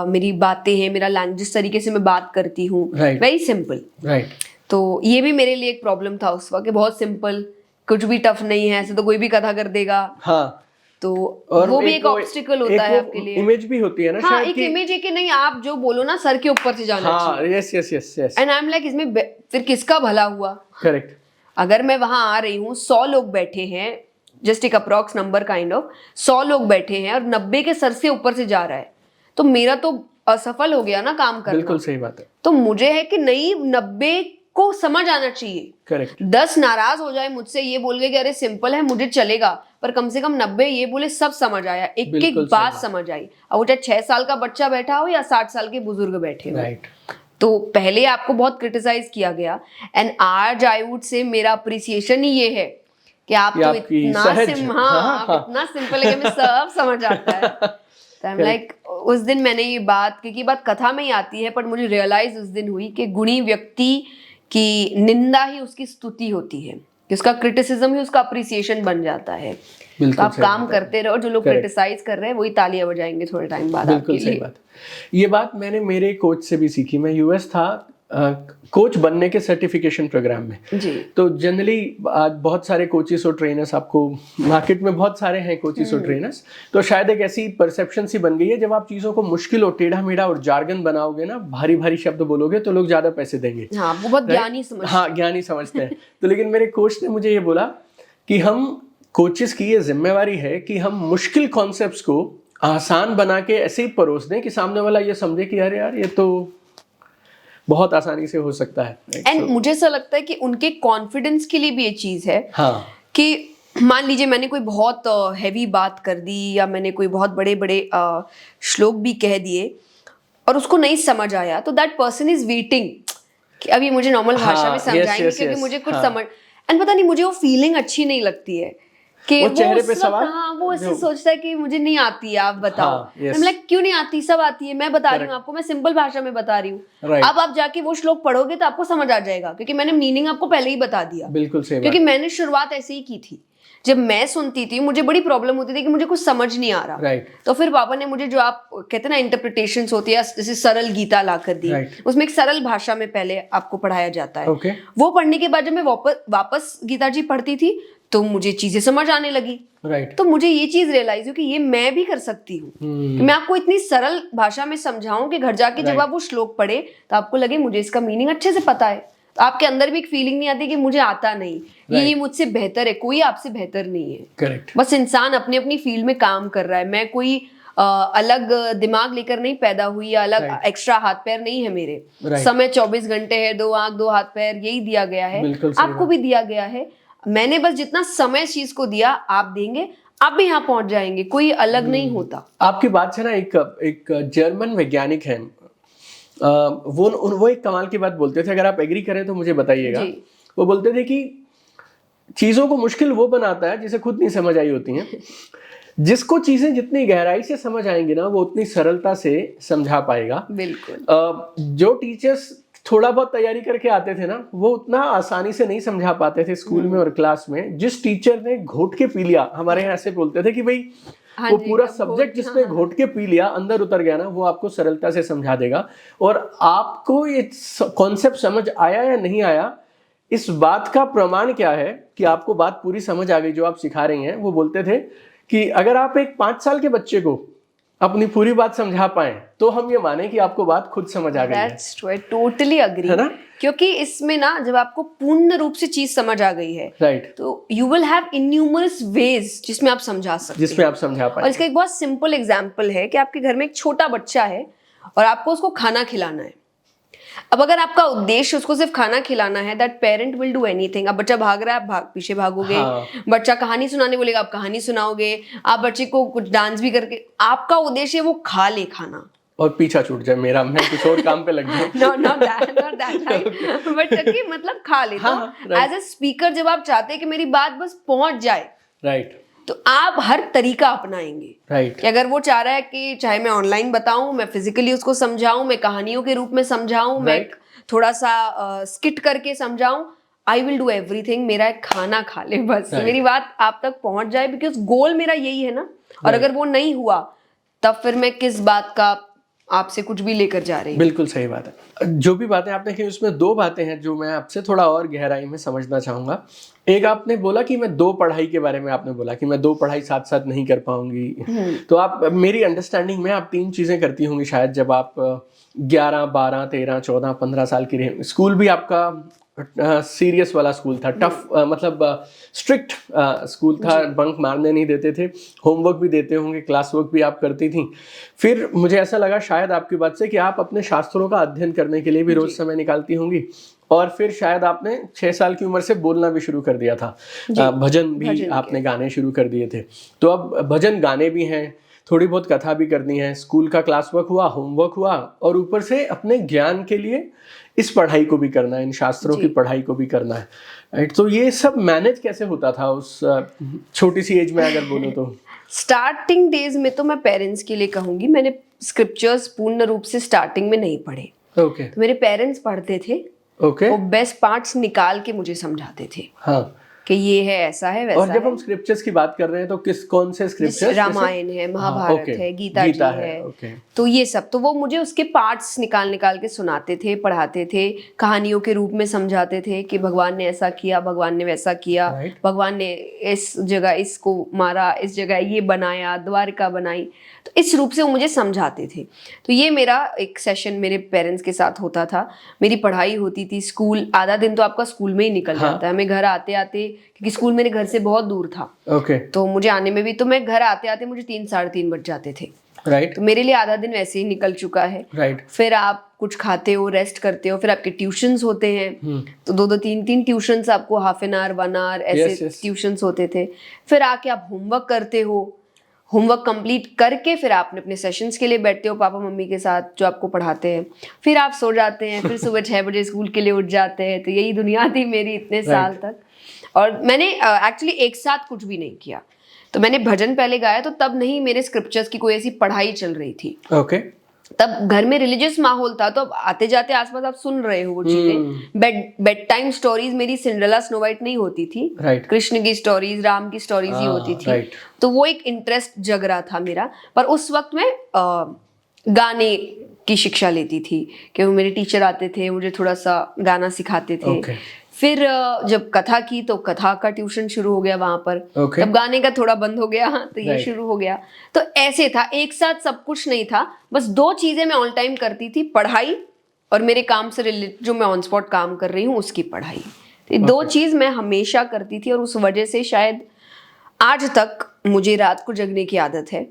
मेरी बातें हैं, मेरा लैंग्वेज, जिस तरीके से मैं बात करती हूँ, वेरी सिंपल। तो ये भी मेरे लिए एक प्रॉब्लम था उस वक्त, बहुत सिंपल, कुछ भी टफ नहीं है, ऐसे तो कोई भी कथा कर देगा। हाँ, तो वो भी एक ऑब्स्टिकल होता है आपके लिए। इमेज भी होती है ना। हाँ, एक इमेज है कि नहीं, आप जो बोलो ना सर के ऊपर से जाना चाहिए। Yes yes yes yes. And I am like, इसमें फिर किसका भला हुआ? करेक्ट। अगर मैं वहां आ रही हूँ, 100 लोग बैठे हैं, जस्ट एक अप्रॉक्स नंबर काइंड ऑफ, 100 लोग बैठे हैं और 90 के सर से ऊपर से जा रहा है, तो मेरा तो असफल हो गया ना काम करना। बिल्कुल सही बात है। तो मुझे है कि नहीं, 90 को समझ आना चाहिए। करेक्ट। 10 नाराज हो जाए मुझसे ये बोल के कि अरे सिंपल है, मुझे चलेगा, पर कम से कम 90 ये बोले सब समझ आया, एक एक बात समझ आई। अब वो चाहे 6 साल का बच्चा बैठा हो या 60 साल के बुजुर्ग बैठे हो। तो पहले आपको बहुत क्रिटिसाइज किया गया, एंड आज आई वुड से मेरा अप्रिसिएशन ही ये है कि आप तो इतना इतना सिंपल है कि मैं सब समझ आता है। तो आई एम लाइक, उस दिन मैंने ये बात, क्योंकि बात कथा में ही आती है, पर मुझे रियलाइज उस दिन हुई कि गुणी व्यक्ति की निंदा ही उसकी स्तुति होती है, कि उसका क्रिटिसिज्म ही उसका अप्रिसिएशन बन जाता है। तो आप काम करते रहो, जो लोग क्रिटिसाइज कर रहे हैं वही तालियां बजाएंगे थोड़े टाइम बाद आपके लिए। बात। ये बात मैंने मेरे कोच से भी सीखी। मैं यूएस था कोच बनने के सर्टिफिकेशन प्रोग्राम में जी। तो जनरली आज बहुत सारे कोचेस और ट्रेनर्स, आपको मार्केट में बहुत सारे हैं कोचेस और ट्रेनर्स, तो शायद एक ऐसी परसेप्शन सी बन गई है, जब आप चीज़ों को मुश्किल और टेढ़ा मेढ़ा और जार्गन बनाओगे ना, भारी भारी शब्द बोलोगे, तो लोग ज़्यादा पैसे देंगे। हाँ, वो बहुत ज्ञानी समझते हैं। हाँ, ज्ञानी समझते हैं। तो लेकिन मेरे कोच ने मुझे ये बोला कि हम कोचेस की ये जिम्मेवारी है कि हम मुश्किल कॉन्सेप्ट्स को आसान बना के ऐसे ही परोस दें कि सामने वाला ये समझे कि अरे यार, ये तो बहुत आसानी से हो सकता है। एंड मुझे ऐसा लगता है कि उनके कॉन्फिडेंस के लिए भी ये चीज है कि मान लीजिए मैंने कोई बहुत हैवी बात कर दी, या मैंने कोई बहुत बड़े बड़े श्लोक भी कह दिए और उसको नहीं समझ आया, तो दैट पर्सन इज वेटिंग कि अभी मुझे नॉर्मल भाषा में समझाएंगे, क्योंकि मुझे कुछ समझ, एंड पता नहीं मुझे वो फीलिंग अच्छी नहीं लगती है कि वो चेहरे पे सवाल, वो ऐसे सोचता है कि मुझे नहीं आती है, आप बताओ। मैं लाइक, क्यों नहीं आती, सब आती है, मैं बता रही हूँ आपको, मैं सिंपल भाषा में बता रही हूँ। अब आप जाके वो श्लोक पढ़ोगे तो आपको समझ आ जाएगा, क्योंकि मैंने मीनिंग आपको पहले ही बता दिया। बिल्कुल सही, क्योंकि मैंने शुरुआत ऐसे ही की थी। जब मैं सुनती थी मुझे बड़ी प्रॉब्लम होती थी कि मुझे कुछ समझ नहीं आ रहा। तो फिर पापा ने मुझे, जो आप कहते हैं ना इंटरप्रिटेशंस होती है, जैसे सरल गीता ला कर दी, उसमें एक सरल भाषा में पहले आपको पढ़ाया जाता है। वो पढ़ने के बाद जब मैं वापस गीता जी पढ़ती थी तो मुझे चीजें समझ आने लगी। तो मुझे ये चीज रियलाइज हुई कि ये मैं भी कर सकती हूँ, कि मैं आपको इतनी सरल भाषा में समझाऊं कि घर जाके जब आप वो श्लोक पढ़े तो आपको लगे मुझे इसका मीनिंग अच्छे से पता है। तो आपके अंदर भी एक फीलिंग नहीं आती कि मुझे आता नहीं, ये मुझसे बेहतर है। कोई आपसे बेहतर नहीं है। Correct. बस इंसान अपनी अपनी फील्ड में काम कर रहा है। मैं कोई अलग दिमाग लेकर नहीं पैदा हुई, या अलग एक्स्ट्रा हाथ पैर नहीं है मेरे। समय 24 घंटे है, 2 आंख 2 हाथ पैर, यही दिया गया है, आपको भी दिया गया है। मैंने बस जितना समय इस चीज को दिया, आप देंगे, आप भी यहाँ पहुंच जाएंगे, कोई अलग नहीं होता। आपकी बात से ना एक जर्मन वैज्ञानिक है, वो एक कमाल की बात बोलते थे, अगर आप एग्री करें तो मुझे बताइएगा। वो बोलते थे कि चीजों को मुश्किल वो बनाता है जिसे खुद नहीं समझ आई होती हैं। जिसको चीजें जितनी गहराई से समझ आएंगी ना, वो उतनी सरलता से समझा पाएगा। बिल्कुल। जो टीचर्स थोड़ा बहुत तैयारी करके आते थे ना, वो उतना आसानी से नहीं समझा पाते थे स्कूल में और क्लास में। जिस टीचर ने घोट के पी लिया, हमारे यहाँ ऐसे बोलते थे कि भाई वो पूरा सब्जेक्ट जिसने घोट के पी लिया, अंदर उतर गया ना, वो आपको सरलता से समझा देगा। और आपको ये कॉन्सेप्ट समझ आया या नहीं आया, इस बात का प्रमाण क्या है कि आपको बात पूरी समझ आ गई जो आप सिखा रही हैं। वो बोलते थे कि अगर आप एक 5 साल के बच्चे को अपनी पूरी बात समझा पाए तो हम ये माने कि आपको बात खुद समझ आ गई है। That's true, I totally agree, है ना? क्योंकि इसमें ना, जब आपको पूर्ण रूप से चीज समझ आ गई है, तो यू विल हैव इन्यूमरस वेज जिसमें आप समझा सकते हैं, जिसमें आप समझा पाए। और इसका एक बहुत सिंपल एग्जांपल है कि आपके घर में एक छोटा बच्चा है और आपको उसको खाना खिलाना है। अब अगर आपका उद्देश्य उसको सिर्फ खाना खिलाना है, that parent will do anything. अब बच्चा भाग रहा है, आप पीछे भागोगे। बच्चा कहानी सुनाने बोलेगा, आप कहानी सुनाओगे। आप बच्चे को कुछ डांस भी करके, आपका उद्देश्य वो खा ले खाना, और पीछा छूट जाए मेरा, मैं कुछ और काम पे लग जाऊं। No not that right but कि मतलब खा ले। तो एज अ स्पीकर जब आप चाहते हैं कि मेरी बात बस पहुंच जाए, राइट, तो आप हर तरीका अपनाएंगे। राइट, कि अगर वो चाह रहा है कि चाहे मैं ऑनलाइन बताऊं, मैं फिजिकली उसको समझाऊं, मैं कहानियों के रूप में समझाऊं, मैं थोड़ा सा स्किट करके समझाऊं, आई विल डू एवरीथिंग। मेरा एक खाना खा ले बस, मेरी बात आप तक पहुंच जाए, बिकॉज गोल मेरा यही है ना। और अगर वो नहीं हुआ तब फिर मैं किस बात का आपसे कुछ भी लेकर जा रही हूँ। बिल्कुल सही बात है। जो भी बातें आपने की उसमें दो बातें हैं जो मैं आपसे थोड़ा और गहराई में समझना चाहूंगा। एक आपने बोला कि मैं दो पढ़ाई के बारे में आपने बोला कि मैं दो पढ़ाई साथ साथ नहीं कर पाऊंगी। तो आप, मेरी अंडरस्टैंडिंग में आप तीन चीजें करती होंगी शायद, जब आप 11, 12, 13, 14, 15 साल की रहे। स्कूल भी आपका सीरियस वाला स्कूल था, टफ, मतलब स्ट्रिक्ट स्कूल था, बंक मारने नहीं देते थे, होमवर्क भी देते होंगे, क्लास वर्क भी आप करती थी। फिर मुझे ऐसा लगा शायद आपकी बात से कि आप अपने शास्त्रों का अध्ययन करने के लिए भी रोज समय निकालती होंगी। और फिर शायद आपने 6 साल की उम्र से बोलना भी शुरू कर दिया था, भजन भी आपने गाने शुरू कर दिए थे। तो अब भजन गाने भी हैं, थोड़ी बहुत कथा भी करनी है, स्कूल का क्लास वर्क हुआ, होमवर्क हुआ, और ऊपर से अपने ज्ञान के लिए इस पढ़ाई को भी करना है, इन शास्त्रों की पढ़ाई को भी करना है, राइट। तो ये सब मैनेज कैसे होता था उस छोटी सी एज में, अगर बोलो तो? स्टार्टिंग डेज में तो मैं पेरेंट्स के लिए कहूंगी, मैंने स्क्रिप्चर्स पूर्ण रूप से स्टार्टिंग में नहीं पढ़े। ओके, तो मेरे पेरेंट्स पढ़ते थे, ओके, वो बेस्ट पार्ट्स निकाल के मुझे समझाते थे। हाँ, कि ये है, ऐसा है, वैसा और जब है। हम स्क्रिप्चर्स की बात कर रहे हैं तो कौन से स्क्रिप्चर्स? रामायण है, महाभारत है, गीता जी है, ओके। तो ये सब, तो वो मुझे उसके पार्ट्स निकाल निकाल के सुनाते थे, पढ़ाते थे, कहानियों के रूप में समझाते थे कि भगवान ने ऐसा किया, भगवान ने वैसा किया, भगवान ने इस जगह इसको मारा, इस जगह ये बनाया, द्वारिका बनाई। तो इस रूप से वो मुझे समझाते थे। तो ये मेरा एक सेशन मेरे पेरेंट्स के साथ होता था। मेरी पढ़ाई होती थी, स्कूल, आधा दिन तो आपका स्कूल में ही निकल जाता है। मैं घर आते आते, क्योंकि स्कूल मेरे घर से बहुत दूर था, तो मुझे आने में भी, तो मैं घर आते आते मुझे 3, 3:30 बज जाते थे, राइट। तो मेरे लिए आधा दिन वैसे ही निकल चुका है, राइट। फिर आप कुछ खाते हो, रेस्ट करते हो, फिर आपके ट्यूशंस होते हैं, तो 2-2, 3-3 ट्यूशंस आपको, हाफ एन आवर, 1 आवर ऐसे ट्यूशंस होते थे। फिर आके आप होमवर्क करते हो, होमवर्क कंप्लीट करके फिर आप अपने सेशंस के लिए बैठते हो पापा मम्मी के साथ जो आपको पढ़ाते हैं, फिर आप सो जाते हैं, फिर सुबह 6 बजे स्कूल के लिए उठ जाते हैं। तो यही दुनिया थी मेरी इतने साल तक। और मैंने एक्चुअली एक साथ कुछ भी नहीं किया। तो मैंने भजन पहले गाया, तो तब नहीं मेरे स्क्रिप्चर्स की कोई ऐसी पढ़ाई चल रही थी। ओके। तब घर में रिलीजियस माहौल था, तो अब आते जाते आसपास आप सुन रहे हो वो चीजें। बेड टाइम स्टोरीज मेरी सिंड्रेला, स्नो वाइट नहीं होती थी, कृष्ण की स्टोरीज, राम की स्टोरीज ही होती थी। तो वो एक इंटरेस्ट जग रहा था मेरा। पर उस वक्त मैं गाने की शिक्षा लेती थी, कि वो मेरे टीचर आते थे, मुझे थोड़ा सा गाना सिखाते थे। फिर जब कथा की तो कथा का ट्यूशन शुरू हो गया वहां पर। तब गाने का थोड़ा बंद हो गया, तो ये शुरू हो गया। तो ऐसे था, एक साथ सब कुछ नहीं था। बस 2 चीजें मैं ऑल टाइम करती थी, पढ़ाई और मेरे काम से रिलेटेड जो मैं ऑन स्पॉट काम कर रही हूँ उसकी पढ़ाई। तो 2 चीज मैं हमेशा करती थी, और उस वजह से शायद आज तक मुझे रात को जगने की आदत है।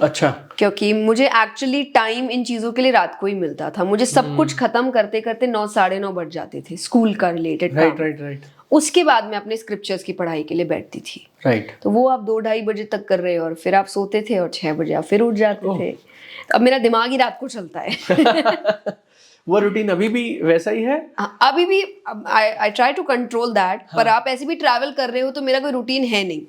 अच्छा। क्योंकि मुझे एक्चुअली टाइम इन चीजों के लिए रात को ही मिलता था। मुझे सब कुछ खत्म करते करते 9, 9:30 बज जाते थे, स्कूल का रिलेटेड काम। राइट। उसके बाद मैं अपने स्क्रिप्चर्स की पढ़ाई के लिए बैठती थी। राइट। तो वो आप 2, 2:30 बजे तक कर रहे हो, और फिर आप सोते थे, और 6 बजे आप फिर उठ जाते थे। अब मेरा दिमाग ही रात को चलता है। वो रूटीन अभी भी वैसा ही है? अभी भी I try to control that. पर आप ऐसे भी ट्रैवल कर रहे हो, तो मेरा कोई रूटीन है नहीं।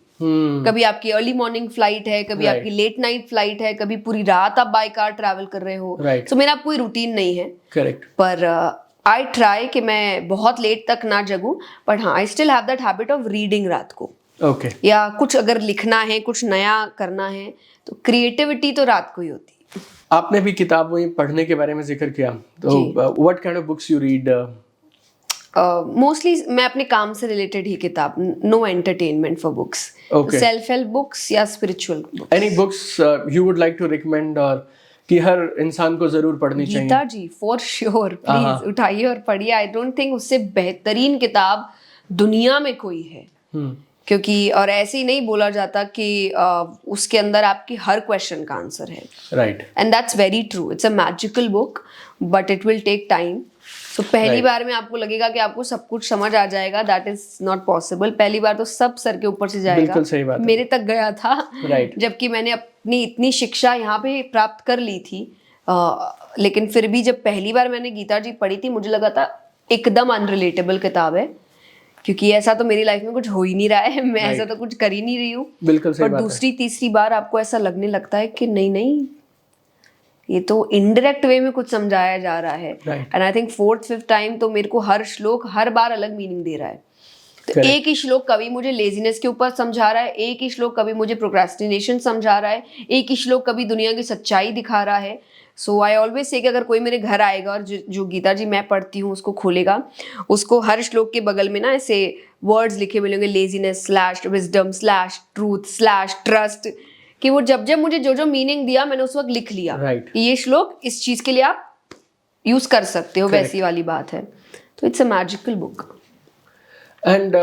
कभी आपकी अर्ली मॉर्निंग फ्लाइट है, कभी आपकी लेट नाइट फ्लाइट है, कभी पूरी रात आप बाय कार ट्रैवल कर रहे हो। तो मेरा कोई रूटीन नहीं है। करेक्ट। पर आई ट्राई कि मैं बहुत लेट तक ना जगूं। बट हाँ, I still have that habit of reading रात को। ओके। या कुछ अगर लिखना है, कुछ नया करना है, तो क्रिएटिविटी तो रात को ही होती है। आपने भी किताबों में पढ़ने के बारे में जिक्र किया, तो what kind of books you read? Mostly मैं अपने काम से रिलेटेड ही किताब, no entertainment for books. Self help books या spiritual books. Any books you would like to recommend, और कि हर इंसान को जरूर पढ़नी चाहिए? Gita ji for sure, please उठाइए और पढ़िए। आई डोंट थिंक उससे बेहतरीन किताब दुनिया में कोई है। क्योंकि और ऐसे ही नहीं बोला जाता कि उसके अंदर आपकी हर क्वेश्चन का आंसर है। Right. And that's very true. It's a magical book, but it will take time. तो पहली बार में आपको लगेगा कि आपको सब कुछ समझ आ जाएगा, दैट इज नॉट पॉसिबल। पहली बार तो सब सर के ऊपर से जाएगा। बिल्कुल सही बात है। मेरे तक गया था। राइट। जबकि मैंने अपनी इतनी शिक्षा यहाँ पे प्राप्त कर ली थी, लेकिन फिर भी जब पहली बार मैंने गीता जी पढ़ी थी मुझे लगा था एकदम अनरिलेटेबल किताब है, क्योंकि ऐसा तो मेरी लाइफ में कुछ हो ही नहीं रहा है, मैं ऐसा तो कुछ कर ही नहीं रही हूँ। बिल्कुल सही पर बात है। दूसरी तीसरी बार आपको ऐसा लगने लगता है कि नहीं नहीं, ये तो इनडायरेक्ट वे में कुछ समझाया जा रहा है। And I think fourth fifth time तो मेरे को हर श्लोक हर बार अलग मीनिंग दे रहा है। तो एक ही श्लोक कभी मुझे लेजीनेस के ऊपर समझा रहा है, एक ही श्लोक कभी मुझे प्रोक्रेस्टिनेशन समझा रहा है, एक ही श्लोक कभी दुनिया की सच्चाई दिखा रहा है। सो आई ऑलवेज से कि अगर कोई मेरे घर आएगा और जो गीता जी मैं पढ़ती हूँ उसको खोलेगा, उसको हर श्लोक के बगल में ना ऐसे वर्ड्स लिखे मिलेंगे, laziness slash wisdom slash truth slash trust, कि वो जब जब मुझे जो जो मीनिंग दिया मैंने उस वक्त लिख लिया कि ये श्लोक इस चीज के लिए आप यूज कर सकते हो, वैसी वाली बात है। तो it's a magical book. And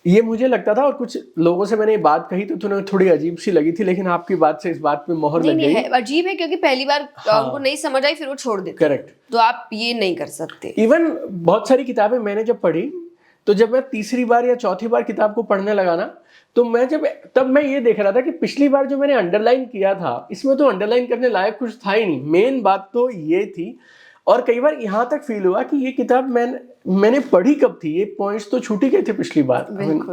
ये मुझे लगता था, और कुछ लोगों से मैंने ये बात कही तो उन्हें थोड़ी अजीब सी लगी थी, लेकिन आपकी बात से इस बात पे मोहर लग गई। नहीं, अजीब है क्योंकि पहली बार उनको नहीं समझ आई फिर वो छोड़ देते। करेक्ट। तो आप ये नहीं कर सकते। इवन बहुत सारी किताबें मैंने जब पढ़ी तो जब मैं तीसरी बार या चौथी बार किताब को पढ़ने लगा ना, तो तब मैं ये देख रहा था कि पिछली बार जो मैंने अंडरलाइन किया था इसमें तो अंडरलाइन करने लायक कुछ था ही नहीं। मेन बात तो ये थी, और कई बार यहाँ तक फील हुआ कि ये किताब मैंने पढ़ी कब थी, ये पॉइंट्स तो छूट ही गए थे पिछली बार,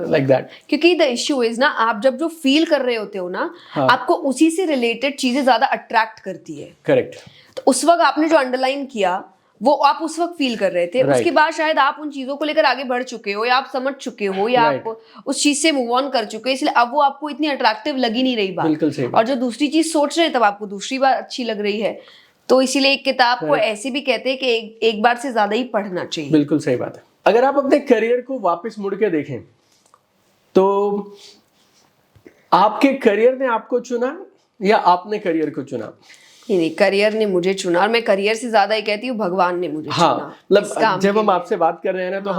लाइक दैट। क्योंकि द इश्यू इज ना, आप जब जो फील कर रहे होते हो ना, आपको उसी से रिलेटेड चीजें ज्यादा अट्रैक्ट करती है। करेक्ट। तो उस वक्त आपने जो अंडरलाइन किया वो आप उस वक्त फील कर रहे थे, उसके बाद शायद आप उन चीजों को लेकर आगे बढ़ चुके हो, या आप समझ चुके हो, या आप उस चीज से मूव ऑन कर चुके हो, इसलिए अब वो आपको इतनी अट्रैक्टिव लगी नहीं रही बात। बिल्कुल सही। और जो दूसरी चीज सोच रहे हैं तब आपको दूसरी बार अच्छी लग रही है। तो इसीलिए एक किताब को ऐसे भी कहते हैं कि एक बार से ज्यादा ही पढ़ना चाहिए। बिल्कुल सही बात है। अगर आप अपने करियर को वापस मुड़ के देखें तो आपके करियर ने आपको चुना या आपने करियर को चुना? नहीं, करियर ने मुझे चुना, और मैं करियर से ज्यादा ही कहती हूँ भगवान ने मुझे चुना। मतलब जब हम आपसे बात कर रहे हैं ना तो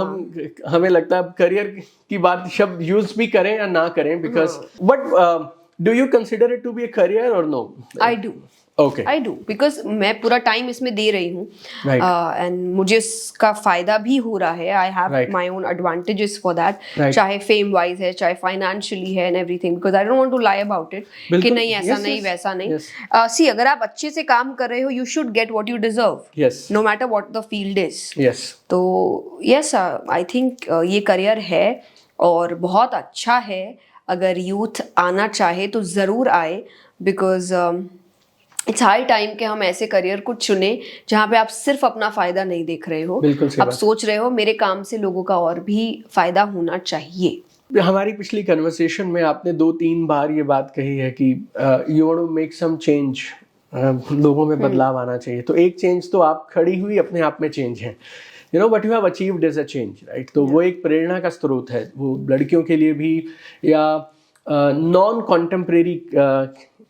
हमें लगता है करियर की बात शब्द यूज भी करें या ना करें, because but do you consider it to be a career और no? I do. Okay. I do, because मैं पूरा टाइम इसमें दे रही हूँ, एंड मुझे इसका फायदा भी हो रहा है। I have my own advantages for that, चाहे फेम वाइज है, चाहे फाइनेंशियली है, and everything, because I don't want to lie about it कि नहीं ऐसा नहीं वैसा नहीं। सी, अगर आप अच्छे से काम कर रहे हो, you should get what you deserve, no matter what the field is. तो यस, आई थिंक ये करियर है और बहुत अच्छा है। अगर यूथ आना चाहे तो जरूर आए, बिकॉज इट्स हाई टाइम कि हम ऐसे करियर को चुने जहाँ पे आप सिर्फ अपना फायदा नहीं देख रहे हो, आप सोच रहे हो मेरे काम से लोगों का और भी फायदा होना चाहिए। हमारी पिछली कन्वर्सेशन में आपने 2-3 बार ये बात कही है कि you want to make some change, लोगों में बदलाव आना चाहिए। तो एक चेंज तो आप खड़ी हुई अपने आप में चेंज है, you know, but you have achieved as a change, right? तो वो एक प्रेरणा का स्रोत है, वो लड़कियों के लिए भी या नॉन कॉन्टेम्परेरी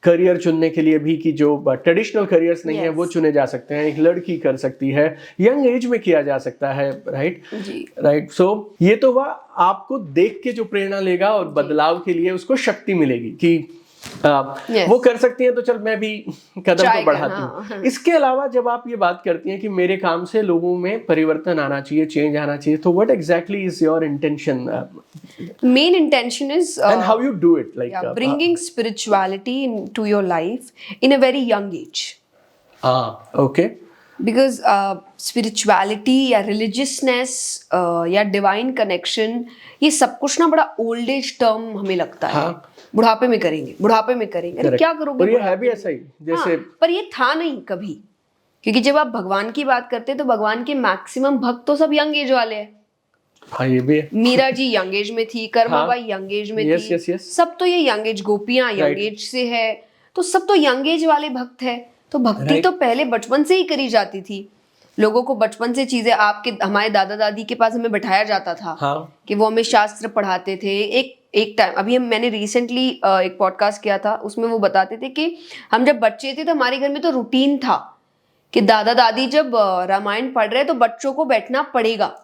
करियर चुनने के लिए भी, कि जो ट्रेडिशनल करियर्स नहीं है वो चुने जा सकते हैं, एक लड़की कर सकती है, यंग एज में किया जा सकता है, राइट। सो ये तो वह आपको देख के जो प्रेरणा लेगा और बदलाव के लिए उसको शक्ति मिलेगी कि वो कर सकती हैं, तो चल मैं भी कदम तो बढ़ाती हूँ। इसके अलावा जब आप ये बात करती हैं कि मेरे काम से लोगों में परिवर्तन आना चाहिए, चेंज आना चाहिए, तो what exactly is your intention? Main intention is and how you do it, like bringing spirituality into your life in a very young age. Okay. Because spirituality या religiousness या divine connection, ये सब कुछ ना बड़ा old age term हमें लगता है। बुढ़ापे में करेंगे, बुढ़ापे में करेंगे, अरे क्या करोगे? पर ये है भी ऐसा ही जैसे, पर ये था नहीं कभी, क्योंकि जब आप भगवान की बात करते हैं तो भगवान के मैक्सिमम भक्त तो सब यंग एज वाले हैं। हाँ, ये भी है। मीरा जी यंग एज में थी, कर्माबाई यंग एज में थी, सब तो ये यंग एज, गोपियां यंग एज से है, तो सब तो यंग एज वाले भक्त है। तो भक्ति तो पहले बचपन से ही करी जाती थी। लोगों को बचपन से चीजें, हमारे दादा दादी के पास हमें बैठाया जाता था कि वो हमें शास्त्र पढ़ाते थे। एक टाइम अभी मैंने रिसेंटली एक पॉडकास्ट किया था, उसमें वो बताते थे कि हम जब बच्चे थे तो हमारे घर में तो रूटीन था कि दादा दादी जब रामायण पढ़ रहे तो बच्चों को बैठना पड़ेगा।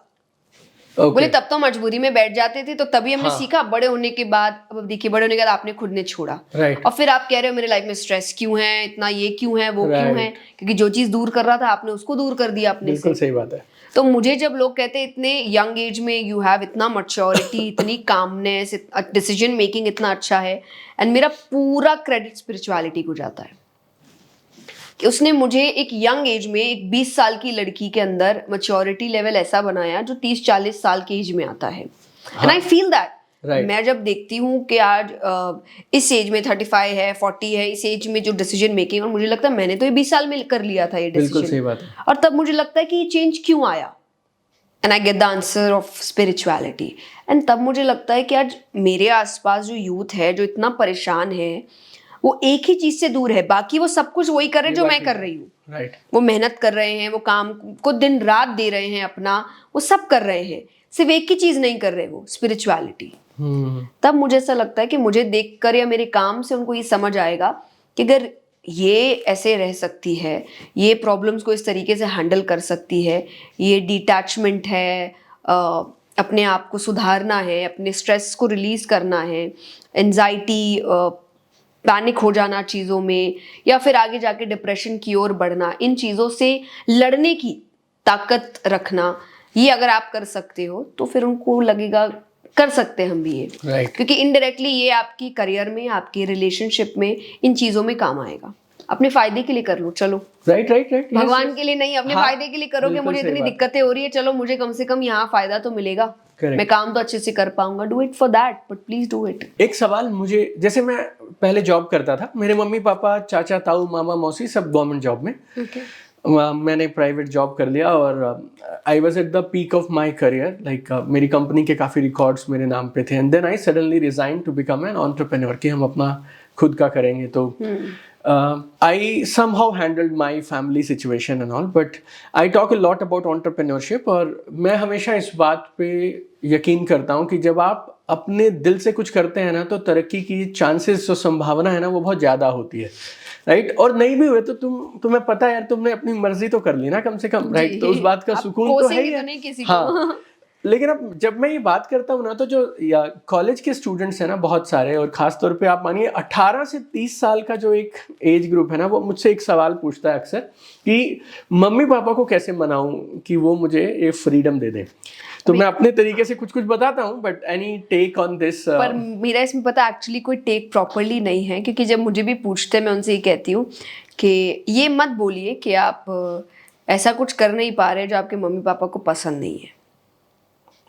बोले तब तो मजबूरी में बैठ जाते थे, तो तभी हमने सीखा। बड़े होने के बाद, अब देखिए, बड़े होने के बाद आपने खुद ने छोड़ा, और फिर आप कह रहे हो मेरे लाइफ में स्ट्रेस क्यों है, इतना ये क्यों है, वो क्यों है, क्योंकि जो चीज दूर कर रहा था आपने उसको दूर कर दिया अपने से। बिल्कुल सही बात है। तो मुझे जब लोग कहते हैं इतने यंग एज में यू हैव इतना मैच्योरिटी, इतनी कामनेस, डिसीजन मेकिंग इतना अच्छा है, एंड मेरा पूरा क्रेडिट स्पिरिचुअलिटी को जाता है कि उसने मुझे एक यंग एज में, एक 20 साल की लड़की के अंदर मैच्योरिटी लेवल ऐसा बनाया जो 30-40 साल की एज में आता है। एंड आई फील दैट मैं जब देखती हूँ कि आज इस एज में 35 है, 40 है, इस एज में जो डिसीजन मेकिंग, और मुझे लगता है मैंने तो ये 20 साल में कर लिया था ये डिसीजन। बिल्कुल सही बात है। और तब मुझे लगता है कि ये चेंज क्यों आया, and I get the answer of spirituality. And तब मुझे लगता है कि आज मेरे आसपास जो यूथ है जो इतना परेशान है, वो एक ही चीज से दूर है, बाकी वो सब कुछ वही कर रहे हैं जो मैं कर रही हूँ। राइट। वो मेहनत कर रहे हैं, वो काम को दिन रात दे रहे हैं अपना, वो सब कर रहे हैं, सिर्फ एक ही चीज नहीं कर रहे, वो स्पिरिचुअलिटी। तब मुझे ऐसा लगता है कि मुझे देखकर या मेरे काम से उनको ये समझ आएगा कि अगर ये ऐसे रह सकती है, ये प्रॉब्लम्स को इस तरीके से हैंडल कर सकती है, ये डिटैचमेंट है, अपने आप को सुधारना है, अपने स्ट्रेस को रिलीज करना है, एंजाइटी, पैनिक हो जाना चीज़ों में, या फिर आगे जाके डिप्रेशन की ओर बढ़ना, इन चीज़ों से लड़ने की ताकत रखना, ये अगर आप कर सकते हो तो फिर उनको लगेगा कर सकते हैं हम भी ये। क्योंकि इनडायरेक्टली ये आपकी करियर में, आपकी रिलेशनशिप में, इन चीज़ों में काम आएगा। अपने फायदे के लिए कर लो, चलो। राइट। भगवान के लिए नहीं, अपने फायदे के लिए करो कि मुझे इतनी दिक्कतें हो रही है, चलो मुझे कम से कम यहाँ फायदा तो मिलेगा, मैं काम तो अच्छे से कर पाऊंगा। Do it for that, but please do it. एक सवाल मुझे, जैसे मैं पहले जॉब करता था, मेरे मम्मी पापा, चाचा ताऊ, मामा मौसी सब गवर्नमेंट जॉब में। मैंने प्राइवेट जॉब कर लिया और I was at the peak of my career, like मेरी कंपनी के काफ़ी रिकॉर्ड्स मेरे नाम पे थे। And then I suddenly resign to become an entrepreneur, कि हम अपना खुद का करेंगे। तो I somehow handled my family situation and all, but I talk a lot about entrepreneurship, और मैं हमेशा इस बात पे यकीन करता हूँ कि जब आप अपने दिल से कुछ करते हैं ना, तो तरक्की की चांसेस, जो संभावना है ना, वो बहुत ज़्यादा होती है। राइट। और नहीं भी हुए तो तुम्हें पता है यार, तुमने अपनी मर्जी तो कर ली ना कम से कम। राइट। तो उस बात का सुकून तो है ही। हाँ। लेकिन अब जब मैं ये बात करता हूँ ना, तो जो कॉलेज के स्टूडेंट्स हैं ना बहुत सारे, और खास तौर पे आप मानिए 18 से 30 साल का जो एक एज ग्रुप है ना, वो मुझसे एक सवाल पूछता है अक्सर कि मम्मी पापा को कैसे मनाऊं कि वो मुझे ये फ्रीडम दे दें। तो मैं अपने तरीके से कुछ बताता हूँ, but any take on this? पर मेरा इसमें पता एक्चुअली कोई टेक प्रॉपरली नहीं है, क्योंकि जब मुझे भी पूछते हैं मैं उनसे ये कहती हूँ कि ये मत बोलिए कि आप ऐसा कुछ कर नहीं पा रहे जो आपके मम्मी पापा को पसंद नहीं है।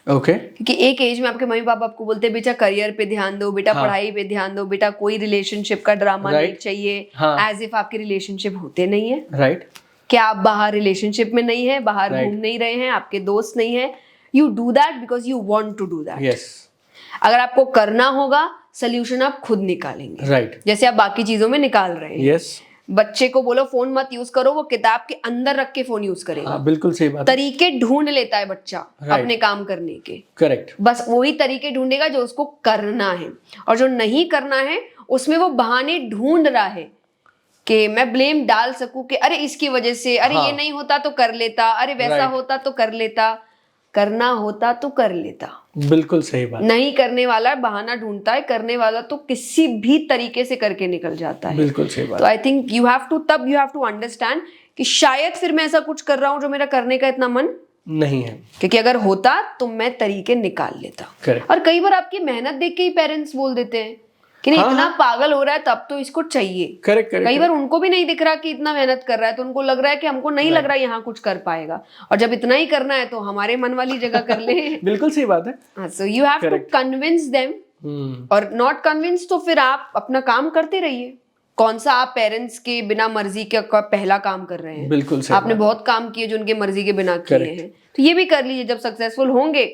ओके। क्योंकि एक एज में आपके मम्मी पापा आपको बोलते हैं बेटा करियर पे ध्यान दो, बेटा पढ़ाई पे ध्यान दो, बेटा कोई रिलेशनशिप का ड्रामा नहीं चाहिए, एज इफ आपके रिलेशनशिप होते नहीं है। राइट। क्या आप बाहर रिलेशनशिप में नहीं है, बाहर घूम नहीं रहे हैं, आपके दोस्त नहीं है, you do that because you want to do that. Yes. अगर आपको करना होगा, सोल्यूशन आप खुद निकालेंगे। राइट। जैसे आप बाकी चीजों में निकाल रहे हैं। यस। बच्चे को बोलो फोन मत यूज करो, वो किताब के अंदर रख के फोन यूज करेगा। बिल्कुल सही बात। तरीके ढूंढ लेता है बच्चा अपने काम करने के। करेक्ट। बस वही तरीके ढूंढेगा जो उसको करना है, और जो नहीं करना है उसमें वो बहाने ढूंढ रहा है कि मैं ब्लेम डाल सकूं कि अरे इसकी वजह से, अरे ये नहीं होता तो कर लेता, अरे वैसा होता तो कर लेता, करना होता तो कर लेता। बिल्कुल सही बात। नहीं करने वाला बहाना ढूंढता है, करने वाला तो किसी भी तरीके से करके निकल जाता है। बिल्कुल सही बात। तो I think you have to understand कि शायद फिर मैं ऐसा कुछ कर रहा हूँ जो मेरा करने का इतना मन नहीं है, क्योंकि अगर होता तो मैं तरीके निकाल लेता। Correct. और कई बार आपकी मेहनत देख के ही पेरेंट्स बोल देते हैं कि नहीं इतना पागल हो रहा है तब तो इसको चाहिए। करेक्ट। कई बार उनको भी नहीं दिख रहा कि इतना मेहनत कर रहा है, तो उनको लग रहा है कि हमको नहीं लग रहा है यहाँ कुछ कर पाएगा, और जब इतना ही करना है तो हमारे मन वाली जगह कर ले। बिल्कुल सही बात है। So you have to convince them, और नॉट कन्विंस तो फिर आप अपना काम करते रहिए। कौन सा आप पेरेंट्स के बिना मर्जी का पहला काम कर रहे हैं? बिल्कुल सही। आपने बहुत काम किए जो उनके मर्जी के बिना किए हैं, तो ये भी कर लीजिए। जब सक्सेसफुल होंगे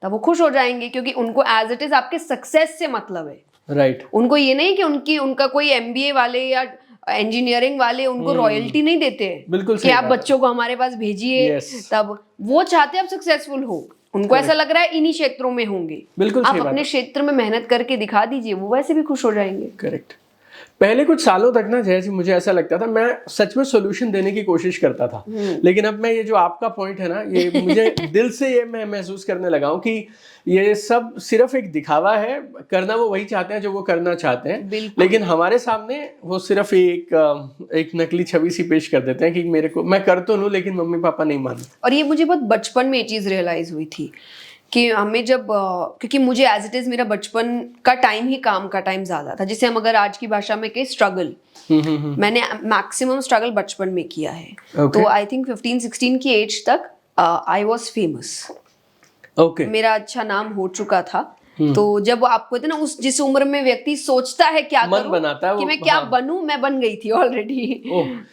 तब वो खुश हो जाएंगे, क्योंकि उनको एज इट इज आपके सक्सेस से मतलब है। राइट। उनको ये नहीं कि उनका कोई MBA वाले या इंजीनियरिंग वाले उनको रॉयल्टी नहीं देते हैं। बिल्कुल कि आप बच्चों को हमारे पास भेजिए, तब वो चाहते हैं आप सक्सेसफुल हो। उनको ऐसा लग रहा है इन्हीं क्षेत्रों में होंगे। बिल्कुल आप अपने क्षेत्र में मेहनत करके दिखा दीजिए, वो वैसे भी खुश हो जाएंगे। करेक्ट। पहले कुछ सालों तक ना जैसे मुझे ऐसा लगता था, मैं सच में सॉल्यूशन देने की कोशिश करता था, लेकिन अब मैं ये जो आपका पॉइंट है ना, ये मुझे दिल से ये मैं महसूस करने लगा हूँ कि ये सब सिर्फ एक दिखावा है। करना वो वही चाहते हैं जो वो करना चाहते हैं, लेकिन हमारे सामने वो सिर्फ एक नकली छवि सी पेश कर देते हैं कि मेरे को, मैं कर तो लूं लेकिन मम्मी पापा नहीं मानते। और ये मुझे बहुत बचपन में ये चीज रियलाइज हुई थी कि हमें जब क्योंकि मुझे एज इट इज मेरा बचपन का टाइम ही काम का टाइम ज्यादा था, जिसे हम अगर आज की भाषा में कहें स्ट्रगल, मैंने मैक्सिमम स्ट्रगल बचपन में किया है। तो आई थिंक 15-16 की एज तक आई वॉज फेमस। मेरा अच्छा नाम हो चुका था। तो जब आपको कहते ना उस जिस उम्र में व्यक्ति सोचता है क्या करूं, बनाता है कि मैं क्या बनूं, मैं बन गई थी ऑलरेडी।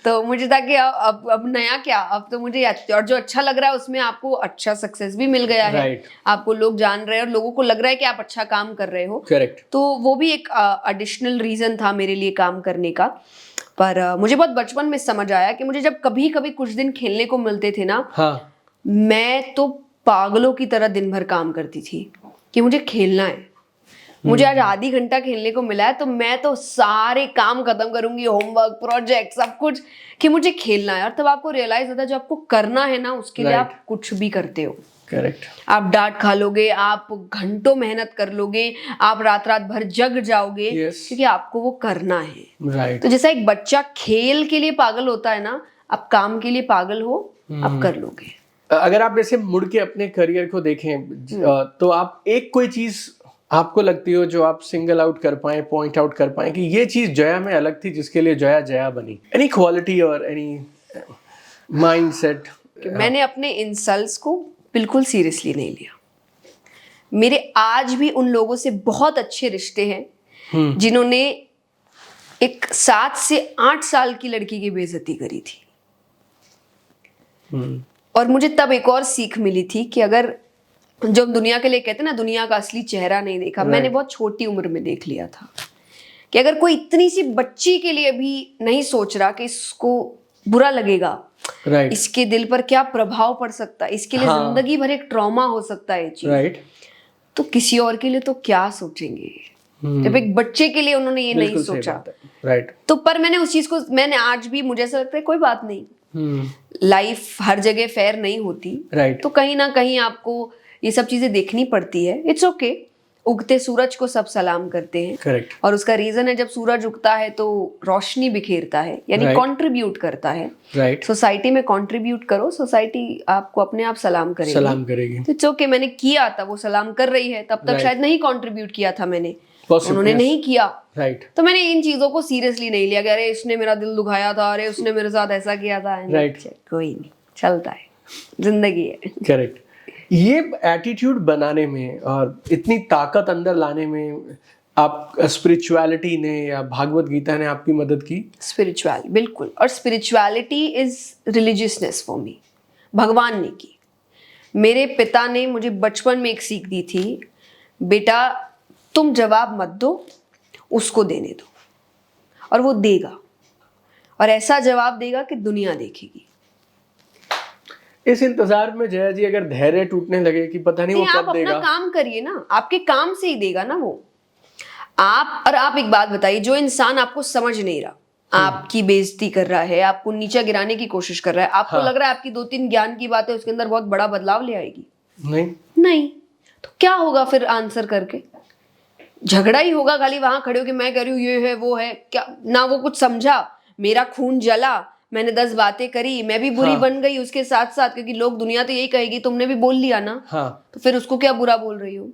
तो मुझे था कि अब नया क्या, अब तो मुझे और जो अच्छा लग रहा है उसमें आपको अच्छा सक्सेस भी मिल गया है, आपको लोग जान रहे हैं और लोगों को लग रहा है कि आप अच्छा काम कर रहे हो। करेक्ट। तो वो भी एक एडिशनल रीजन था मेरे लिए काम करने का। पर मुझे बहुत बचपन में समझ आया कि मुझे जब कभी कभी कुछ दिन खेलने को मिलते थे ना, मैं तो पागलों की तरह दिन भर काम करती थी कि मुझे खेलना है। मुझे आज आधी घंटा खेलने को मिला है तो मैं तो सारे काम खत्म करूंगी, होमवर्क, प्रोजेक्ट, सब कुछ, कि मुझे खेलना है। और तब आपको रियलाइज होता है जो आपको करना है ना उसके लिए आप कुछ भी करते हो। करेक्ट। आप डांट खा लोगे, आप घंटों मेहनत कर लोगे, आप रात रात भर जग जाओगे, क्योंकि आपको वो करना है। तो जैसा एक बच्चा खेल के लिए पागल होता है ना, आप काम के लिए पागल हो, आप कर लोगे। अगर आप जैसे मुड़ के अपने करियर को देखें तो आप एक कोई चीज आपको लगती हो जो आप सिंगल आउट कर पाए, पॉइंट आउट कर पाए कि ये चीज जया में अलग थी जिसके लिए जया जया बनी? एनी क्वालिटी और एनी माइंडसेट? मैंने अपने इंसल्ट्स को बिल्कुल सीरियसली नहीं लिया। मेरे आज भी उन लोगों से बहुत अच्छे रिश्ते हैं जिन्होंने एक 7 से 8 साल की लड़की की बेइज्जती करी थी। और मुझे तब एक और सीख मिली थी कि अगर जो हम दुनिया के लिए कहते हैं ना, दुनिया का असली चेहरा नहीं देखा, मैंने बहुत छोटी उम्र में देख लिया था कि अगर कोई इतनी सी बच्ची के लिए भी नहीं सोच रहा कि इसको बुरा लगेगा, इसके दिल पर क्या प्रभाव पड़ सकता है, इसके लिए जिंदगी भर एक ट्रॉमा हो सकता है ये चीज, तो किसी और के लिए तो क्या सोचेंगे। जब एक बच्चे के लिए उन्होंने ये नहीं सोचा, तो पर मैंने उस चीज को, मैंने आज भी, मुझे ऐसा लगता है कोई बात नहीं, लाइफ हर जगह फेयर नहीं होती, तो कहीं ना कहीं आपको ये सब चीजें देखनी पड़ती है। It's okay. उगते सूरज को सब सलाम करते हैं। Correct. और उसका रीजन है जब सूरज उगता है तो रोशनी बिखेरता है, यानी कंट्रीब्यूट करता है। सोसाइटी में कंट्रीब्यूट करो, सोसाइटी आपको अपने आप सलाम करेगी। तो इट्स ओके। मैंने किया था, वो सलाम कर रही है, तब तक शायद नहीं कंट्रीब्यूट किया था मैंने, उन्होंने नहीं किया, तो मैंने इन चीजों को सीरियसली नहीं लिया कि अरे इसने मेरा दिल दुखाया था, अरे उसने मेरे साथ ऐसा किया था। कोई नहीं, चलता है, जिंदगी है। करेक्ट। ये एटीट्यूड बनाने में और इतनी ताकत अंदर लाने में आप स्पिरिचुअलिटी ने या भागवत गीता ने आपकी मदद की? स्पिरिचुअल, बिल्कुल। और spirituality is religiousness for me, भगवान ने की। मेरे पिता ने मुझे बचपन में एक सीख दी थी, बेटा तुम जवाब मत दो, उसको देने दो, और वो देगा, और ऐसा जवाब देगा कि दुनिया देखेगी। इस इंतजार में जया जी अगर धैर्य टूटने लगे कि पता नहीं वो कब देगा, आप अपना काम करिए ना, आपके काम से ही देगा ना वो। आप एक बात बताइए, जो इंसान आपको समझ नहीं रहा, आपकी बेइज्जती कर रहा है, आपको नीचा गिराने की कोशिश कर रहा है, आपको लग रहा है आपकी 2-3 ज्ञान की बातें उसके अंदर बहुत बड़ा बदलाव ले आएगी, नहीं, तो क्या होगा फिर आंसर करके? झगड़ा ही होगा खाली, वहां खड़े हो कि मैं कह रही हूँ ये है वो है, क्या ना वो कुछ समझा, मेरा खून जला, मैंने 10 बातें करी, मैं भी बुरी बन गई उसके साथ साथ, क्योंकि लोग, दुनिया तो यही कहेगी तुमने भी बोल लिया ना, तो फिर उसको क्या बुरा बोल रही हो।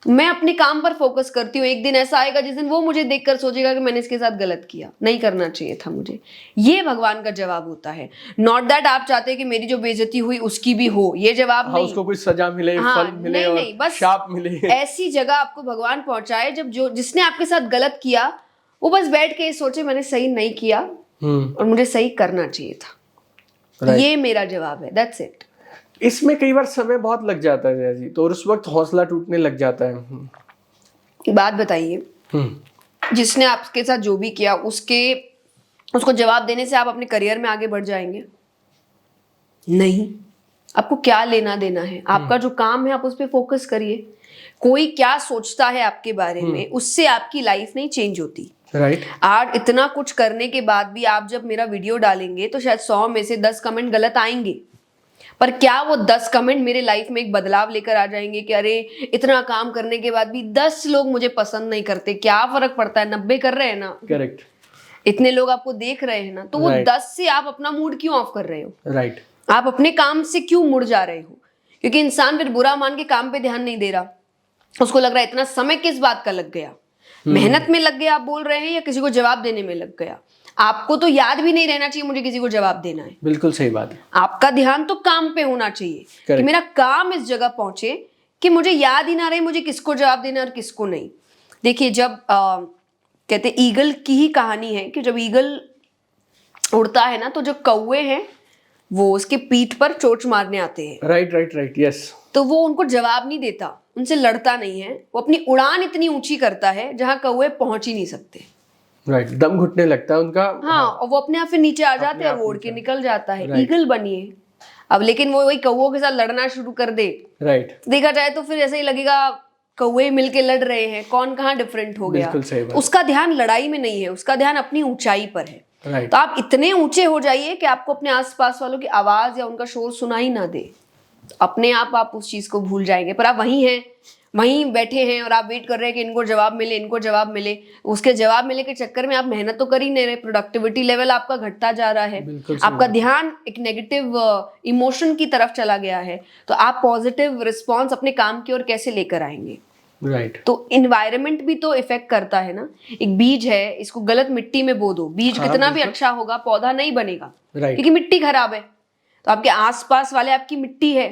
तो मैं अपने काम पर फोकस करती हूँ। एक दिन ऐसा आएगा जिस दिन वो मुझे देखकर सोचेगा कि मैंने इसके साथ गलत किया, नहीं करना चाहिए था मुझे। ये भगवान का जवाब होता है। नॉट दैट आप चाहते हैं कि मेरी जो बेइज्जती हुई उसकी भी हो, ये जवाब नहीं, उसको कोई सजा मिले, फल मिले, नहीं, बस शाप मिले, ऐसी जगह आपको भगवान पहुंचाए जब जिसने आपके साथ गलत किया वो बस बैठ के सोचे मैंने सही नहीं किया और मुझे सही करना चाहिए था। ये मेरा जवाब है, दैट्स इट। इसमें कई बार समय बहुत लग जाता है जया जी, तो उस वक्त हौसला टूटने लग जाता है। बात बताइए, जिसने आपके साथ जो भी किया उसको जवाब देने से आप अपने करियर में आगे बढ़ जाएंगे? नहीं। आपको क्या लेना देना है? आपका जो काम है आप उस पर फोकस करिए। कोई क्या सोचता है आपके बारे में, उससे आपकी लाइफ नहीं चेंज होती। आज इतना कुछ करने के बाद भी आप जब मेरा वीडियो डालेंगे तो शायद 100 में से 10 कमेंट गलत आएंगे, पर क्या वो 10 कमेंट मेरे लाइफ में एक बदलाव लेकर आ जाएंगे कि अरे इतना काम करने के बाद भी 10 लोग मुझे पसंद नहीं करते, क्या फर्क पड़ता है, 90 कर रहे हैं ना, करेक्ट, इतने लोग आपको देख रहे हैं ना, तो वो 10 से आप अपना मूड क्यों ऑफ कर रहे हो? राइट। आप अपने काम से क्यों मुड़ जा रहे हो? क्योंकि इंसान फिर बुरा मान के काम पे ध्यान नहीं दे रहा, उसको लग रहा है इतना समय किस बात का लग गया, मेहनत में लग गया आप बोल रहे हैं, या किसी को जवाब देने में लग गया। आपको तो याद भी नहीं रहना चाहिए मुझे किसी को जवाब देना है। बिल्कुल सही बात है। आपका ध्यान तो काम पे होना चाहिए कि मेरा काम इस जगह पहुंचे कि मुझे याद ही ना रहे मुझे किसको जवाब देना और किसको नहीं। देखिए जब कहते ईगल की ही कहानी है कि जब ईगल उड़ता है ना, तो जो कौवे हैं वो उसके पीठ पर चोंच मारने आते हैं। Right, yes. तो वो उनको जवाब नहीं देता, उनसे लड़ता नहीं है, वो अपनी उड़ान इतनी ऊंची करता है जहां कौवे पहुंच ही नहीं सकते। राइट, दम घुटने लगता है उनका। हाँ, और वो अपने आप फिर नीचे आ जाते हैं और वो उड़ के निकल जाता है। ईगल बनिए अब, लेकिन वो वही कौवों के साथ लड़ना शुरू कर दे, राइट, देखा जाए तो फिर ऐसा ही लगेगा कौवे मिलके लड़ रहे हैं, कौन कहाँ डिफरेंट हो गया। तो उसका ध्यान लड़ाई में नहीं है, उसका ध्यान अपनी ऊंचाई पर है। तो आप इतने ऊंचे हो जाइए कि आपको अपने आसपास वालों की आवाज या उनका शोर सुनाई ना दे, अपने आप उस चीज को भूल जाएंगे। पर आप वहीं बैठे हैं और आप वेट कर रहे हैं कि इनको जवाब मिले। उसके जवाब मिले के चक्कर में आप मेहनत तो कर ही नहीं रहे, प्रोडक्टिविटी लेवल आपका घटता जा रहा है, आपका ध्यान एक नेगेटिव इमोशन की तरफ चला गया है। तो आप पॉजिटिव रिस्पॉन्स अपने काम की ओर कैसे लेकर आएंगे? राइट। तो इन्वायरमेंट भी तो इफेक्ट करता है ना। एक बीज है, इसको गलत मिट्टी में बो दो, बीज कितना भी अच्छा होगा पौधा नहीं बनेगा, क्योंकि मिट्टी खराब है। तो आपके आसपास वाले आपकी मिट्टी है,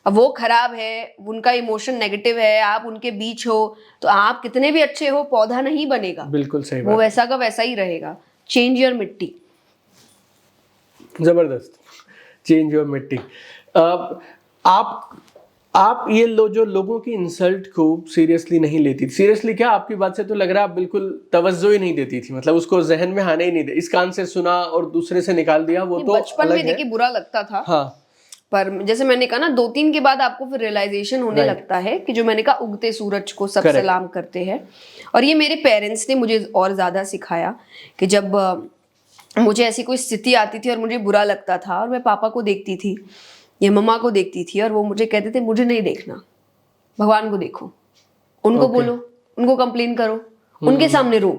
अब वो खराब है, उनका इमोशन नेगेटिव है, आप उनके बीच हो, तो आप कितने भी अच्छे हो पौधा नहीं बनेगा। बिल्कुल सही बात, वो वैसा का वैसा ही रहेगा। चेंज योर मिट्टी। जबरदस्त, चेंज योर मिट्टी। आप ये जो लोगों की इंसल्ट को सीरियसली नहीं लेती थी, सीरियसली क्या, आपकी बात से तो लग रहा है आप बिल्कुल तवज्जो ही नहीं देती थी, मतलब उसको जहन में आने ही नहीं दे, इस कान से सुना और दूसरे से निकाल दिया, वो तो बचपन में देखिए बुरा लगता था। हाँ, पर जैसे मैंने कहा ना, 2-3 के बाद आपको फिर रियलाइजेशन होने लगता है कि जो मैंने कहा उगते सूरज को सब सलाम करते हैं। और ये मेरे पेरेंट्स ने मुझे और ज्यादा सिखाया कि जब मुझे ऐसी कोई स्थिति आती थी और मुझे बुरा लगता था और मैं पापा को देखती थी या मम्मा को देखती थी और वो मुझे कहते थे मुझे नहीं देखना, भगवान को देखो, उनको बोलो, उनको कंप्लेन करो, उनके सामने रो,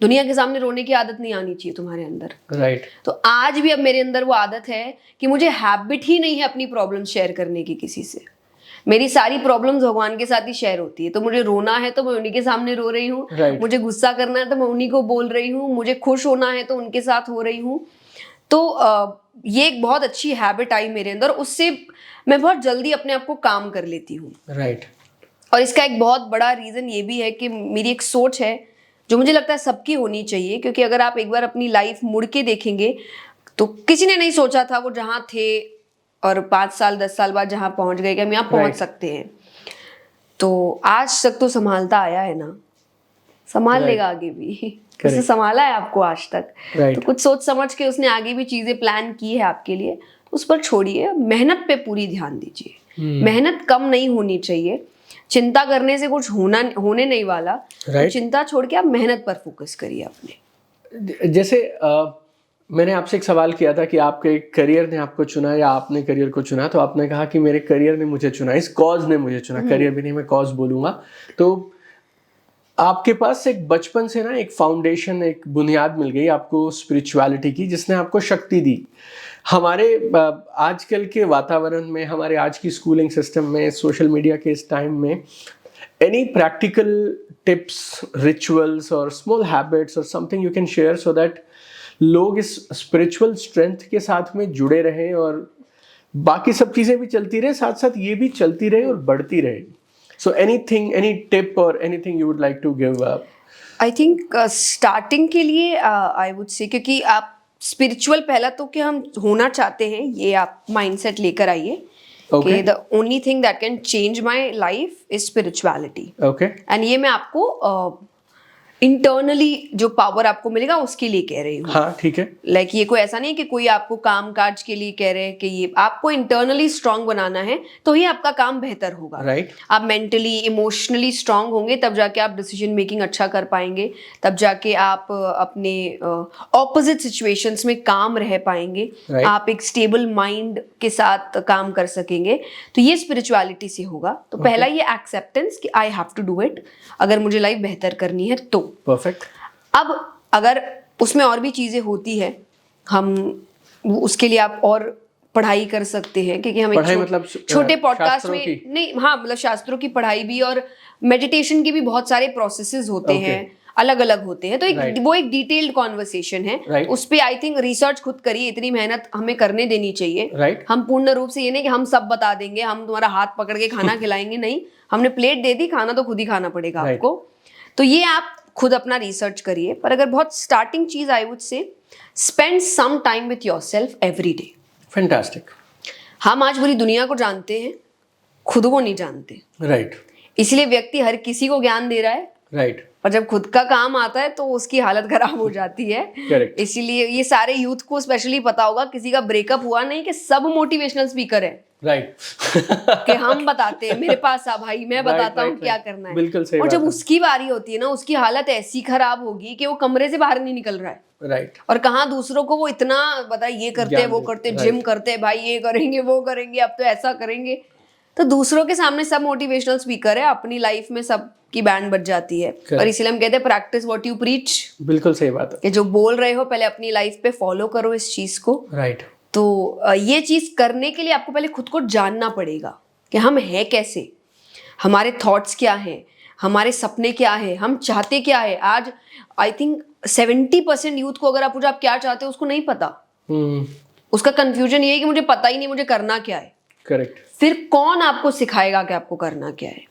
दुनिया के सामने रोने की आदत नहीं आनी चाहिए तुम्हारे अंदर। राइट। तो आज भी अब मेरे अंदर वो आदत है कि मुझे हैबिट ही नहीं है अपनी प्रॉब्लम शेयर करने की किसी से। मेरी सारी प्रॉब्लम्स भगवान के साथ ही शेयर होती है। तो मुझे रोना है तो मैं उन्हीं के सामने रो रही हूँ, मुझे गुस्सा करना है तो मैं उन्हीं को बोल रही हूँ, मुझे खुश होना है तो उनके साथ हो रही हूँ। तो ये एक बहुत अच्छी हैबिट आई मेरे अंदर, उससे मैं बहुत जल्दी अपने आप को काम कर लेती हूँ। राइट। और इसका एक बहुत बड़ा रीजन ये भी है कि मेरी एक सोच है जो मुझे लगता है सबकी होनी चाहिए, क्योंकि अगर आप एक बार अपनी लाइफ मुड़ के देखेंगे तो किसी ने नहीं सोचा था वो जहाँ थे और 5 साल 10 साल बाद जहाँ पहुँच गए कि हम यहाँ पहुँच सकते हैं। तो आज तक तो संभालता आया है ना, संभाल लेगा आगे भी। उसने संभाला है आपको आज तक, तो कुछ सोच समझ के उसने आगे भी चीजें प्लान की है आपके लिए, तो उस पर छोड़िए, मेहनत पे पूरी ध्यान दीजिए। मेहनत कम नहीं होनी चाहिए, चिंता करने से कुछ होने नहीं वाला। तो चिंता छोड़ के आप मेहनत पर फोकस करिए अपने। जैसे मैंने आपसे एक सवाल किया था कि आपके करियर ने आपको चुना या आपने करियर को चुना, तो आपने कहा कि मेरे करियर ने मुझे चुना, इस कॉज ने मुझे चुना। करियर भी नहीं, मैं कॉज बोलूंगा। तो आपके पास एक बचपन से ना एक फाउंडेशन, एक बुनियाद मिल गई आपको स्पिरिचुअलिटी की, जिसने आपको शक्ति दी। हमारे आजकल के वातावरण में, हमारे आज की स्कूलिंग सिस्टम में, सोशल मीडिया के इस टाइम में, एनी प्रैक्टिकल टिप्स, रिचुअल्स और स्मॉल हैबिट्स और something you can share so that लोग इस स्पिरिचुअल स्ट्रेंथ के साथ में जुड़े रहें और बाकी सब चीज़ें भी चलती रहे, साथ साथ ये भी चलती रहे और बढ़ती रहे। So anything, any tip or anything you would like to give up? I think starting के लिए I would say, क्योंकि आप spiritual पहला तो कि हम होना चाहते हैं, ये आप mindset लेकर आइए। Okay. The only thing that can change my life is spirituality. Okay. And ये मैं आपको इंटरनली जो पावर आपको मिलेगा उसके लिए कह रही हूँ। हाँ, ठीक है। लाइक ये कोई ऐसा नहीं कि कोई आपको काम काज के लिए कह रहे हैं कि ये आपको इंटरनली स्ट्रांग बनाना है, तो ही आपका काम बेहतर होगा। राइट। आप मेंटली इमोशनली स्ट्रांग होंगे तब जाके आप डिसीजन मेकिंग अच्छा कर पाएंगे, तब जाके आप अपने ऑपोजिट सिचुएशंस में काम रह पाएंगे। आप एक स्टेबल माइंड के साथ काम कर सकेंगे। तो ये स्पिरिचुअलिटी से होगा। तो पहला ये एक्सेप्टेंस कि I have to do it, अगर मुझे लाइफ बेहतर करनी है तो। परफेक्ट। अब अगर उसमें और भी चीजें होती है, हम उसके लिए आप और पढ़ाई कर सकते हैं, क्योंकि हम पढ़ाई मतलब छोटे पॉडकास्ट शास्त्रों में की? नहीं, हाँ मतलब शास्त्रों की पढ़ाई भी और मेडिटेशन के भी बहुत सारे प्रोसेसेस होते Okay. हैं, अलग अलग होते हैं, तो एक Right. वो एक डिटेल्ड कॉन्वर्सेशन है। Right. उस पे आई थिंक रिसर्च खुद करिए, इतनी मेहनत हमें करने देनी चाहिए। Right. हम पूर्ण रूप से ये नहीं कि हम सब बता देंगे, हम तुम्हारा हाथ पकड़ के खाना खिलाएंगे, नहीं, हमने प्लेट दे दी, खाना तो खुद ही खाना पड़ेगा Right. आपको। तो ये आप खुद अपना रिसर्च करिए। पर अगर बहुत स्टार्टिंग चीज I would say spend some time with yourself every day. Fantastic. हम आज पूरी दुनिया को जानते हैं, खुद को नहीं जानते, राइट इसलिए व्यक्ति हर किसी को ज्ञान दे रहा है, राइट पर जब खुद का काम आता है तो उसकी हालत खराब हो जाती है। Correct. इसीलिए ये सारे यूथ को स्पेशली पता होगा, किसी का ब्रेकअप हुआ नहीं कि सब मोटिवेशनल स्पीकर है राइट कि हम बताते हैं, मेरे पास आ भाई, मैं बताता हूँ right, क्या right. करना है। बिल्कुल सही और जब बात है। उसकी बारी होती है ना, उसकी हालत ऐसी खराब होगी कि वो कमरे से बाहर नहीं निकल रहा है। राइट और कहाँ दूसरों को वो इतना पता है, ये करते ज्ञान वो दे- करते, right. जिम करते, भाई ये करेंगे वो करेंगे, अब तो ऐसा करेंगे। तो दूसरों के सामने सब मोटिवेशनल स्पीकर है, अपनी लाइफ में सब की बैंड बज जाती है। Correct. और इसीलिए हम कहते हैं प्रैक्टिस व्हाट यू प्रीच, बिल्कुल सही बात है। कि जो बोल रहे हो पहले अपनी लाइफ पे फॉलो करो इस चीज को। राइट तो ये चीज करने के लिए आपको पहले खुद को जानना पड़ेगा कि हम हैं कैसे, हमारे थॉट्स क्या हैं, हमारे सपने क्या है, हम चाहते क्या है। आज आई थिंक 70% यूथ को अगर आप पूछो आप क्या चाहते हो, उसको नहीं पता। उसका कंफ्यूजन ये है कि मुझे पता ही नहीं मुझे करना क्या है। करेक्ट फिर कौन आपको सिखाएगा कि आपको करना क्या है।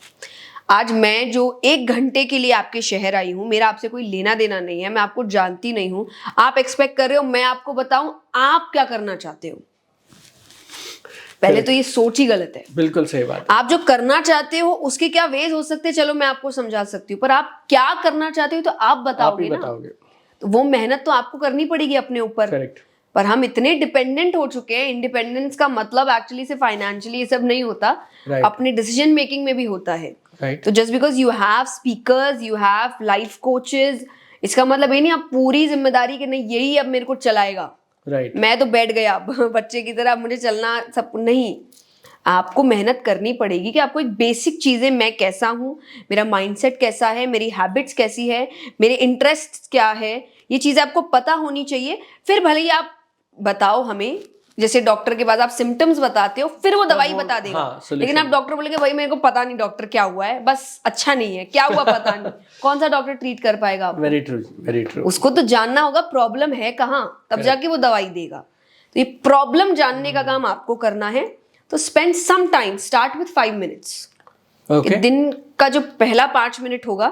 आज मैं जो 1 घंटे के लिए आपके शहर आई हूं, मेरा आपसे कोई लेना देना नहीं है, मैं आपको जानती नहीं हूं, आप एक्सपेक्ट कर रहे हो मैं आपको बताऊं आप क्या करना चाहते हो। पहले तो ये सोच ही गलत है। बिल्कुल सही बात आप जो करना चाहते हो उसके क्या वेज हो सकते हैं, चलो मैं आपको समझा सकती हूँ, पर आप क्या करना चाहते हो तो आप आप बताओगे ही ना। बताओगे। तो वो मेहनत तो आपको करनी पड़ेगी अपने ऊपर। करेक्ट पर हम इतने डिपेंडेंट हो चुके हैं। इंडिपेंडेंस का मतलब एक्चुअली से फाइनेंशियली ये सब नहीं होता, Right. अपने डिसीजन मेकिंग में भी होता है। राइट तो just because you have speakers, you have life coaches, इसका मतलब ये नहीं आप पूरी जिम्मेदारी के नहीं यही अब मेरे को चलाएगा, राइट मैं तो बैठ गया अब बच्चे की तरह मुझे चलना सब नहीं। आपको मेहनत करनी पड़ेगी कि आपको एक बेसिक चीजें, मैं कैसा हूँ, मेरा माइंडसेट कैसा है, मेरी हैबिट्स कैसी है, मेरे इंटरेस्ट क्या है, ये चीजें आपको पता होनी चाहिए। फिर भले ही आप बताओ हमें, जैसे डॉक्टर के पास आप सिम्टम्स बताते हो, फिर वो दवाई बता देगा। हाँ, solution। लेकिन आप डॉक्टर बोलेंगे भाई मेरे को पता नहीं डॉक्टर क्या हुआ है, बस अच्छा नहीं है, क्या हुआ पता नहीं, कौन सा डॉक्टर ट्रीट कर पाएगा आपको? Very true very true. उसको तो जानना होगा प्रॉब्लम है कहाँ, तब जाके वो दवाई देगा। तो ये प्रॉब्लम जानने का काम आपको करना है। तो spend some time, start with 5 minutes. Okay दिन का जो पहला 5 मिनट होगा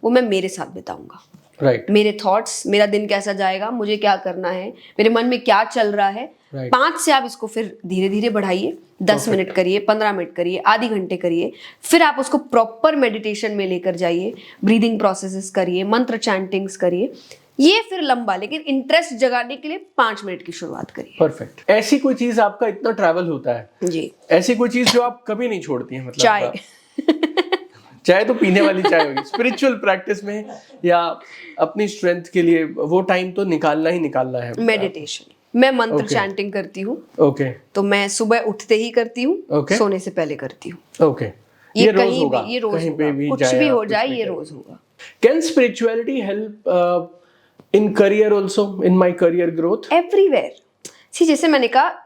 वो मैं मेरे साथ बिताऊंगा। राइट मेरे थॉट्स, मेरा दिन कैसा जाएगा, मुझे क्या करना है, मेरे मन में क्या चल रहा है। Right. 5 से आप इसको फिर धीरे धीरे बढ़ाइए, 10 मिनट करिए, 15 मिनट करिए, आधी घंटे करिए। फिर आप उसको प्रॉपर मेडिटेशन में लेकर जाइए, ब्रीदिंग प्रोसेसेस करिए, मंत्र चैंटिंग्स करिए। ये फिर लंबा, लेकिन इंटरेस्ट जगाने के लिए 5 मिनट की शुरुआत करिए। परफेक्ट। ऐसी कोई चीज आपका इतना ट्रैवल होता है जी, ऐसी कोई चीज जो आप कभी नहीं छोड़ती हैं? मतलब चाय चाय तो पीने वाली चाय होगी। स्पिरिचुअल प्रैक्टिस में या अपनी स्ट्रेंथ के लिए वो टाइम तो निकालना ही निकालना है। मेडिटेशन, मैं मंत्र Okay. चैंटिंग करती हूँ। ओके तो मैं सुबह उठते ही करती हूँ, Okay. सोने से पहले करती हूँ। ओके ये रोज कहीं होगा, भी, ये रोज कहीं होगा, पे भी कुछ जाए भी आप, हो कुछ जाए भी ये करें। रोज होगा। Can spirituality help in career also, in my career growth? Everywhere. See जैसे मैंने कहा,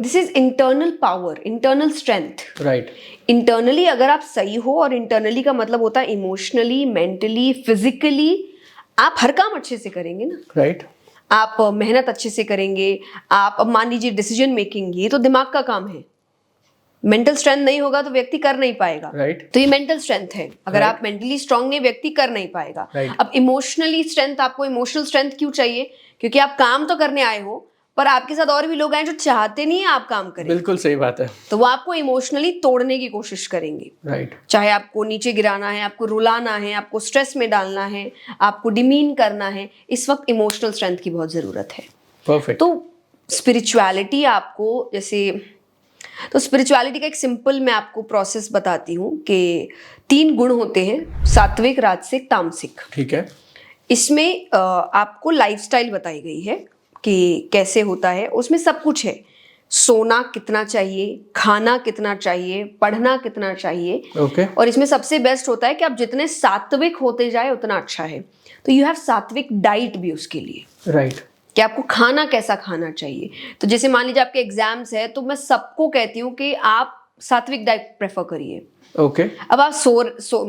this is internal power, internal strength. Right internally अगर आप सही हो, और इंटरनली का मतलब होता है इमोशनली, मेंटली, फिजिकली, आप हर काम अच्छे से करेंगे ना। राइट आप मेहनत अच्छे से करेंगे, आप अब मान लीजिए डिसीजन मेकिंग, ये तो दिमाग का काम है। मेंटल स्ट्रेंथ नहीं होगा तो व्यक्ति कर नहीं पाएगा। Right. तो ये मेंटल स्ट्रेंथ है। अगर Right. आप मेंटली स्ट्रांग नहीं, व्यक्ति कर नहीं पाएगा। Right. अब इमोशनली स्ट्रेंथ, आपको इमोशनल स्ट्रेंथ क्यों चाहिए? क्योंकि आप काम तो करने आए हो, पर आपके साथ और भी लोग आए जो चाहते नहीं है आप काम करें, बिल्कुल सही बात है। तो वो आपको इमोशनली तोड़ने की कोशिश करेंगे। राइट चाहे आपको नीचे गिराना है, आपको रुलाना है, आपको स्ट्रेस में डालना है, आपको डिमीन करना है। इस वक्त इमोशनल स्ट्रेंथ की बहुत जरूरत है। परफेक्ट। तो स्पिरिचुअलिटी आपको, जैसे तो स्पिरिचुअलिटी का एक सिंपल मैं आपको प्रोसेस बताती हूँ कि 3 गुण होते हैं, सात्विक, राजसिक, तामसिक। ठीक है। इसमें आपको लाइफस्टाइल बताई गई है कि कैसे होता है। उसमें सब कुछ है, सोना कितना चाहिए, खाना कितना चाहिए, पढ़ना कितना चाहिए। ओके और इसमें सबसे बेस्ट होता है कि आप जितने सात्विक होते जाए उतना अच्छा है। तो यू हैव सात्विक डाइट भी उसके लिए, राइट कि कि आपको खाना कैसा खाना चाहिए। तो जैसे मान लीजिए आपके एग्जाम्स है, तो मैं सबको कहती हूँ कि आप सात्विक डाइट प्रेफर करिए। ओके। अब आप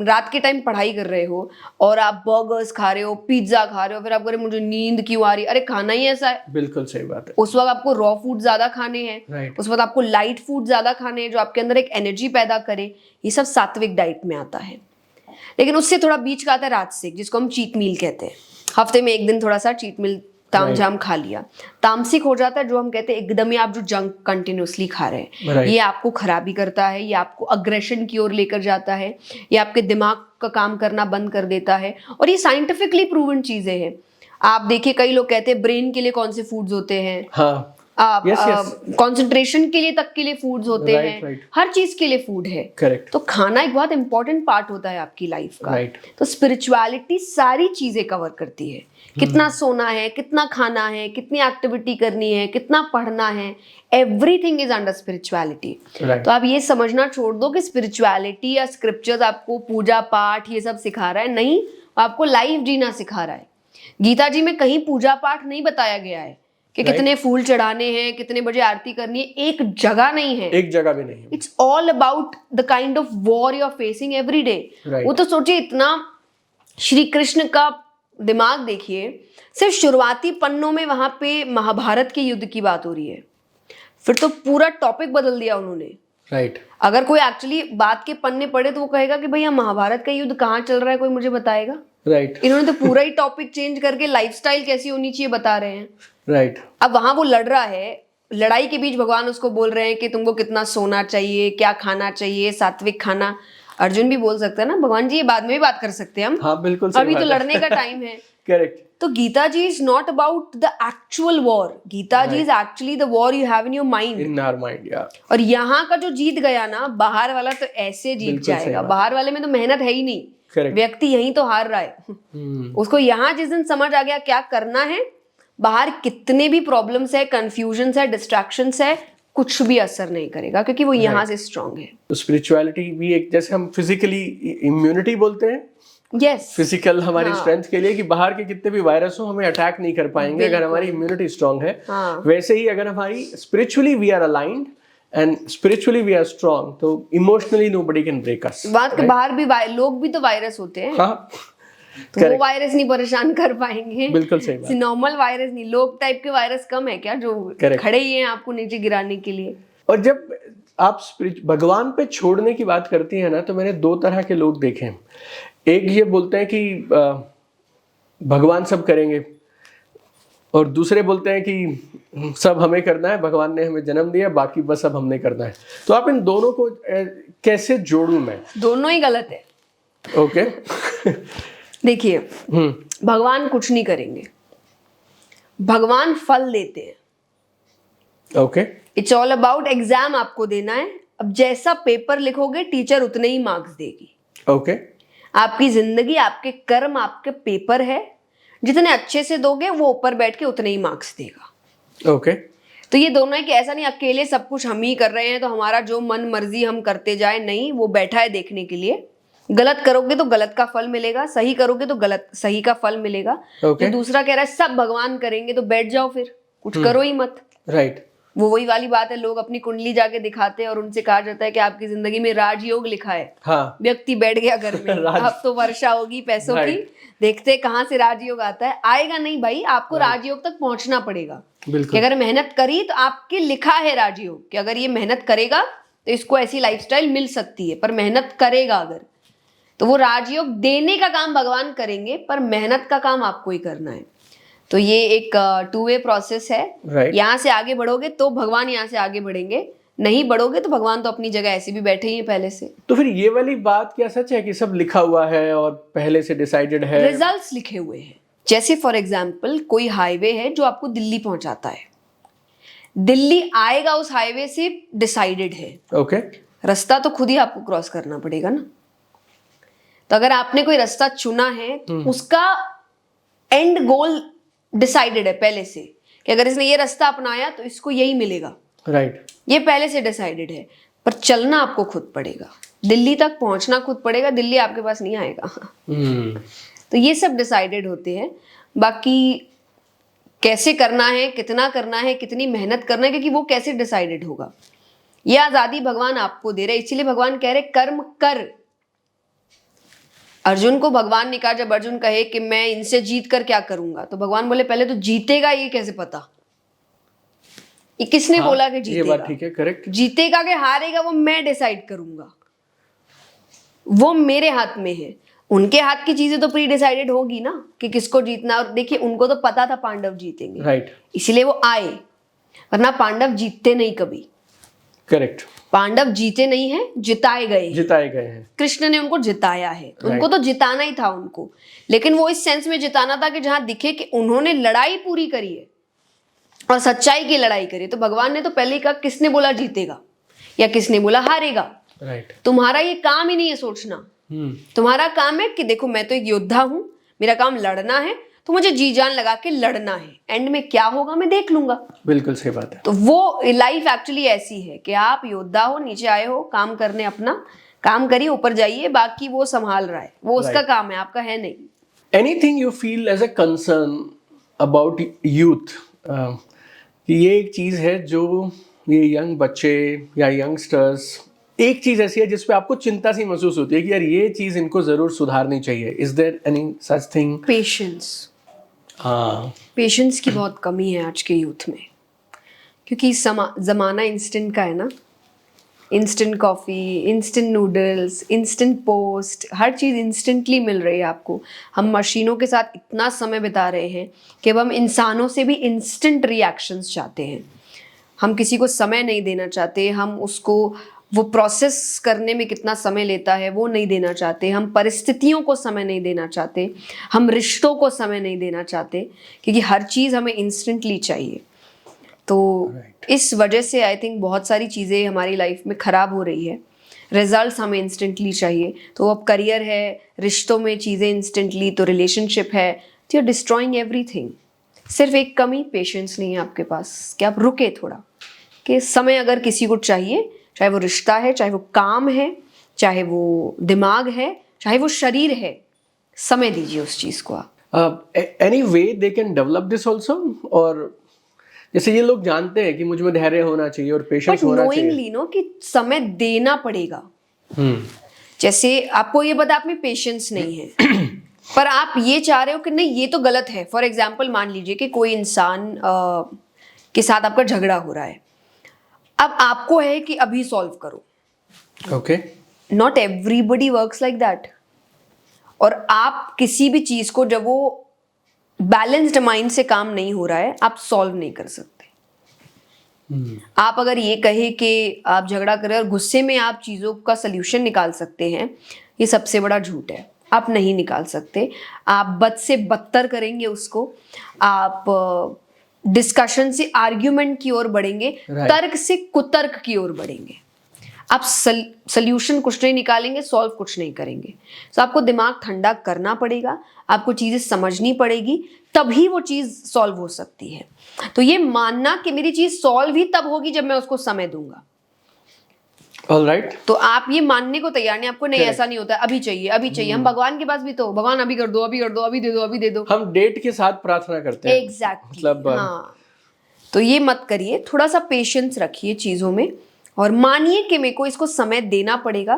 रात के टाइम पढ़ाई कर रहे हो और आप बर्गर्स खा रहे हो, पिज्जा खा रहे हो, फिर आप कह रहे मुझे नींद क्यों आ रही है, अरे खाना ही ऐसा है। बिल्कुल सही बात है। उस वक्त आपको रॉ फूड ज्यादा खाने हैं, Right. उस वक्त आपको लाइट फूड ज्यादा खाने हैं जो आपके अंदर एक एनर्जी पैदा करे। ये सब सात्विक डाइट में आता है। लेकिन उससे थोड़ा बीच का आता है राजसिक, जिसको हम चीट मील कहते हैं। हफ्ते में एक दिन थोड़ा सा चीट मील तामझाम खा लिया। तामसिक हो जाता है जो हम कहते हैं एकदम ही आप जो जंक कंटिन्यूसली खा रहे हैं, ये आपको खराबी करता है, ये आपको अग्रेशन की ओर लेकर जाता है, ये आपके दिमाग का काम करना बंद कर देता है। और ये साइंटिफिकली प्रूवन चीजें हैं। आप देखिए कई लोग कहते हैं ब्रेन के लिए कौन से फूड्स होते हैं, हाँ, कंसंट्रेशन के लिए तक के लिए फूड्स होते हैं, right. हर चीज के लिए फूड है। करेक्ट। तो खाना एक बहुत इंपॉर्टेंट पार्ट होता है आपकी लाइफ का। Right. तो स्पिरिचुअलिटी सारी चीजें कवर करती है। कितना सोना है, कितना खाना है, कितनी एक्टिविटी करनी है, कितना पढ़ना है, एवरीथिंग इज अंडर स्पिरिचुअलिटी। तो आप ये समझना छोड़ दो कि स्पिरिचुअलिटी या स्क्रिप्चर्स आपको पूजा पाठ ये सब सिखा रहा है, नहीं, आपको लाइफ जीना सिखा रहा है। गीता जी में कहीं पूजा पाठ नहीं बताया गया है कि कितने फूल चढ़ाने हैं, कितने बजे आरती करनी है, एक जगह नहीं है, एक जगह भी नहीं है। It's all about the kind of war you are facing every day. वो तो सोचिए, इतना श्री कृष्ण का दिमाग देखिए, सिर्फ शुरुआती पन्नों में वहां पे महाभारत के युद्ध की बात हो रही है, फिर तो पूरा टॉपिक बदल दिया उन्होंने। राइट। अगर कोई एक्चुअली बात के पन्ने पढ़े तो वो कहेगा कि भैया महाभारत का युद्ध कहाँ चल रहा है, कोई मुझे बताएगा। राइट। इन्होंने तो पूरा ही टॉपिक चेंज करके लाइफस्टाइल कैसी होनी चाहिए बता रहे हैं। राइट। अब वहां वो लड़ रहा है, लड़ाई के बीच भगवान उसको बोल रहे हैं कि तुमको कितना सोना चाहिए, क्या खाना चाहिए, सात्विक खाना। अर्जुन भी बोल सकता है ना, भगवान जी ये बाद में भी बात कर सकते हैं हम। हाँ बिल्कुल, अभी तो लड़ने का टाइम है। करेक्ट। तो Gita ji is not about the actual war, Gita ji is actually the war you have in your mind, in our mind. या और यहाँ का जो जीत गया ना, बाहर वाला तो ऐसे जीत जाएगा। बाहर वाले में तो मेहनत है ही नहीं, Correct. व्यक्ति यही तो हार रहा है। उसको यहाँ जिस दिन समझ आ गया क्या करना है, बाहर कितने भी प्रॉब्लम्स है, कंफ्यूजन्स है, डिस्ट्रैक्शंस है, कुछ भी असर नहीं करेगा, क्योंकि वो यहाँ से स्ट्रांग है। तो स्पिरिचुअलिटी भी एक, जैसे हम फिजिकली इम्यूनिटी बोलते हैं, यस, फिजिकल हमारी स्ट्रेंथ के लिए, कि बाहर के कितने भी वायरस हो हमें अटैक नहीं कर पाएंगे अगर हमारी इम्यूनिटी स्ट्रांग है। वैसे ही अगर हमारी spiritually we are aligned and spiritually we are strong, तो emotionally nobody can break us. बात के बाहर भी लोग भी तो वायरस होते हैं। हाँ, तो वो वायरस नहीं परेशान कर पाएंगे। बिल्कुल सही बात। नॉर्मल वायरस नहीं, लोग टाइप के वायरस कम है क्या जो खड़े ही हैं आपको नीचे गिराने के लिए। और जब आप भगवान पे छोड़ने की बात करती है ना, तो मैंने दो तरह के लोग देखे हैं। एक ये बोलते हैं कि भगवान सब करेंगे, और दूसरे बोलते हैं कि सब हमें करना है, भगवान ने हमें जन्म दिया, बाकी बस अब हमने करना है। तो आप इन दोनों को कैसे जोड़ूं मैं? दोनों ही गलत है। ओके। देखिए, भगवान कुछ नहीं करेंगे, भगवान फल देते हैं। Okay. It's all about exam आपको देना है, अब जैसा पेपर लिखोगे टीचर उतने ही मार्क्स देगी। ओके। आपकी जिंदगी, आपके कर्म, आपके पेपर है, जितने अच्छे से दोगे वो ऊपर बैठ के उतने ही मार्क्स देगा। ओके। तो ये दोनों है कि ऐसा नहीं अकेले सब कुछ हम ही कर रहे हैं तो हमारा जो मन मर्जी हम करते जाए, नहीं, वो बैठा है देखने के लिए। गलत करोगे तो गलत का फल मिलेगा, सही करोगे तो गलत सही का फल मिलेगा। Okay. तो दूसरा कह रहा है सब भगवान करेंगे तो बैठ जाओ, फिर कुछ करो ही मत। राइट। वो वही वाली बात है, लोग अपनी कुंडली जाके दिखाते हैं और उनसे कहा जाता है कि आपकी जिंदगी में राजयोग लिखा है। हाँ। व्यक्ति बैठ गया घर में, अब तो वर्षा होगी पैसों की, देखते कहाँ से राजयोग आता है। आएगा नहीं भाई, आपको राजयोग तक पहुंचना पड़ेगा। कि अगर मेहनत करी तो आपके लिखा है राजयोग, कि अगर ये मेहनत करेगा तो इसको ऐसी लाइफस्टाइल मिल सकती है, पर मेहनत करेगा अगर, तो वो राजयोग देने का काम भगवान करेंगे, पर मेहनत का काम आपको ही करना है। तो ये एक टू वे प्रोसेस है। यहाँ से आगे बढ़ोगे तो भगवान यहाँ से आगे बढ़ेंगे, नहीं बढ़ोगे तो भगवान तो अपनी जगह ऐसे भी बैठे ही हैं पहले से। तो फिर ये वाली बात क्या सच है कि सब लिखा हुआ है और पहले से डिसाइडेड है? रिजल्ट्स लिखे हुए हैं। जैसे फॉर एग्जाम्पल कोई हाईवे है जो आपको दिल्ली पहुंचाता है, दिल्ली आएगा उस हाईवे से डिसाइडेड है। ओके। रास्ता तो खुद ही आपको क्रॉस करना पड़ेगा ना। तो अगर आपने कोई रास्ता चुना है तो उसका एंड गोल डिसाइडेड है पहले से, कि अगर इसने ये रास्ता अपनाया तो इसको यही मिलेगा। राइट। ये पहले से डिसाइडेड है, पर चलना आपको खुद पड़ेगा, दिल्ली तक पहुंचना खुद पड़ेगा, दिल्ली आपके पास नहीं आएगा। तो ये सब डिसाइडेड होते हैं। बाकी कैसे करना है, कितना करना है, कितनी मेहनत करना है, क्योंकि वो कैसे डिसाइडेड होगा। ये आजादी भगवान आपको दे रहे, इसीलिए भगवान कह रहे कर्म कर। अर्जुन को भगवान ने कहा, जब अर्जुन कहे कि मैं इनसे जीत कर क्या करूंगा, तो भगवान बोले पहले तो जीतेगा ये कैसे पता? ये किसने बोला कि जीतेगा? ये बात ठीक है, करेक्ट। जीतेगा कि हारेगा वो मैं डिसाइड करूंगा, वो मेरे हाथ में है। उनके हाथ की चीजें तो प्री डिसाइडेड होगी ना कि किसको जीतना। और देखिए उनको तो पता था पांडव जीतेंगे, राइट, इसीलिए वो आए, वरना पांडव जीतते नहीं कभी। करेक्ट, पांडव जीते नहीं है, जिताए गए हैं। कृष्ण ने उनको जिताया है, उनको तो जिताना ही था उनको, लेकिन वो इस सेंस में जिताना था कि जहां दिखे कि उन्होंने लड़ाई पूरी करी है और सच्चाई की लड़ाई करी। तो भगवान ने तो पहले ही कहा किसने बोला जीतेगा या किसने बोला हारेगा। राइट, तुम्हारा ये काम ही नहीं है सोचना। तुम्हारा काम है कि देखो मैं तो एक योद्धा हूं, मेरा काम लड़ना है, तो मुझे जी जान लगा के लड़ना है, एंड में क्या होगा मैं देख लूंगा। बिल्कुल सही बात है। तो वो लाइफ एक्चुअली ऐसी है कि आप योद्धा हो, नीचे आए हो काम करने, अपना काम करिए, ऊपर जाइए, बाकी वो संभाल रहा है, वो उसका काम है, आपका है नहीं। Anything you feel as a concern about youth, कि ये एक चीज है जो ये यंग बच्चे या यंगस्टर्स, एक चीज ऐसी है जिसपे आपको चिंता सी महसूस होती है कि यार ये चीज इनको जरूर सुधारनी चाहिए, is there any such thing? Patience. हाँ, पेशेंस की बहुत कमी है आज के यूथ में, क्योंकि जमाना इंस्टेंट का है ना। Instant coffee, instant noodles, instant post, हर चीज़ इंस्टेंटली मिल रही है आपको। हम मशीनों के साथ इतना समय बिता रहे हैं कि अब हम इंसानों से भी इंस्टेंट रिएक्शंस चाहते हैं। हम किसी को समय नहीं देना चाहते, हम उसको वो प्रोसेस करने में कितना समय लेता है वो नहीं देना चाहते, हम परिस्थितियों को समय नहीं देना चाहते, हम रिश्तों को समय नहीं देना चाहते, क्योंकि हर चीज़ हमें इंस्टेंटली चाहिए। तो इस वजह से आई थिंक बहुत सारी चीज़ें हमारी लाइफ में ख़राब हो रही है। रिजल्ट्स हमें इंस्टेंटली चाहिए, तो अब करियर है, रिश्तों में चीज़ें इंस्टेंटली, तो रिलेशनशिप है, तो यू आर डिस्ट्रॉइंग एवरीथिंग। सिर्फ एक कमी पेशेंस नहीं है आपके पास कि आप रुके थोड़ा, कि समय अगर किसी को चाहिए, चाहे वो रिश्ता है, चाहे वो काम है, चाहे वो दिमाग है, चाहे वो शरीर है, समय दीजिए उस चीज़ को आप। Any way they can develop this also? और जैसे ये लोग जानते हैं कि मुझ में धैर्य होना चाहिए और पेशेंस होना चाहिए, नोइंगली नो कि समय देना पड़ेगा। जैसे आपको ये पता आप में पेशेंस नहीं है पर आप ये चाह रहे हो कि नहीं ये तो गलत है। फॉर एग्जाम्पल मान लीजिए कि कोई इंसान के साथ आपका झगड़ा हो रहा है, अब आपको है कि अभी सॉल्व करो। Okay, not everybody works like that. और आप किसी भी चीज को जब वो बैलेंस्ड माइंड से काम नहीं हो रहा है, आप सॉल्व नहीं कर सकते। आप अगर ये कहे कि आप झगड़ा कर रहे हैं और गुस्से में आप चीज़ों का सल्यूशन निकाल सकते हैं, ये सबसे बड़ा झूठ है। आप नहीं निकाल सकते। आप बद से बदतर करेंगे उसको, आप डिस्कशन से आर्ग्यूमेंट की ओर बढ़ेंगे, तर्क से कुतर्क की ओर बढ़ेंगे। आप सल्यूशन कुछ नहीं निकालेंगे, सॉल्व कुछ नहीं करेंगे। तो आपको दिमाग ठंडा करना पड़ेगा, आपको चीज़ें समझनी पड़ेगी, तभी वो चीज़ सॉल्व हो सकती है। तो ये मानना कि मेरी चीज़ सॉल्व ही तब होगी जब मैं उसको समय दूंगा। ऑलराइट, तो आप ये मानने को तैयार नहीं, आपको नहीं ऐसा नहीं होता, अभी चाहिए अभी चाहिए। हम भगवान के पास भी तो भगवान अभी कर दो, अभी कर दो, अभी दे दो, अभी दे दो। हम डेट के साथ प्रार्थना करते हैं। एग्जैक्टली, मतलब हाँ। तो ये मत करिए, थोड़ा सा पेशेंस रखिए चीज़ों में और मानिए कि मेरे को इसको समय देना पड़ेगा,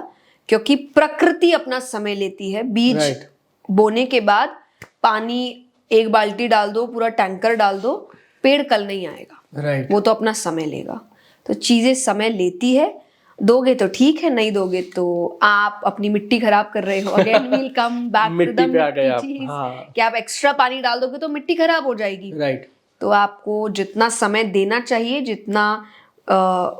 क्योंकि प्रकृति अपना समय लेती है। बीज बोने के बाद पानी एक बाल्टी डाल दो, पूरा टैंकर डाल दो, पेड़ कल नहीं आएगा। वो तो अपना समय लेगा। तो चीज़ें समय लेती है, दोगे तो ठीक है, नहीं दोगे तो आप अपनी मिट्टी खराब कर रहे हो। Again we'll come back to the मिट्टी चीज, कि आप एक्स्ट्रा पानी डाल दोगे तो मिट्टी खराब हो जाएगी। तो आपको जितना समय देना चाहिए, जितना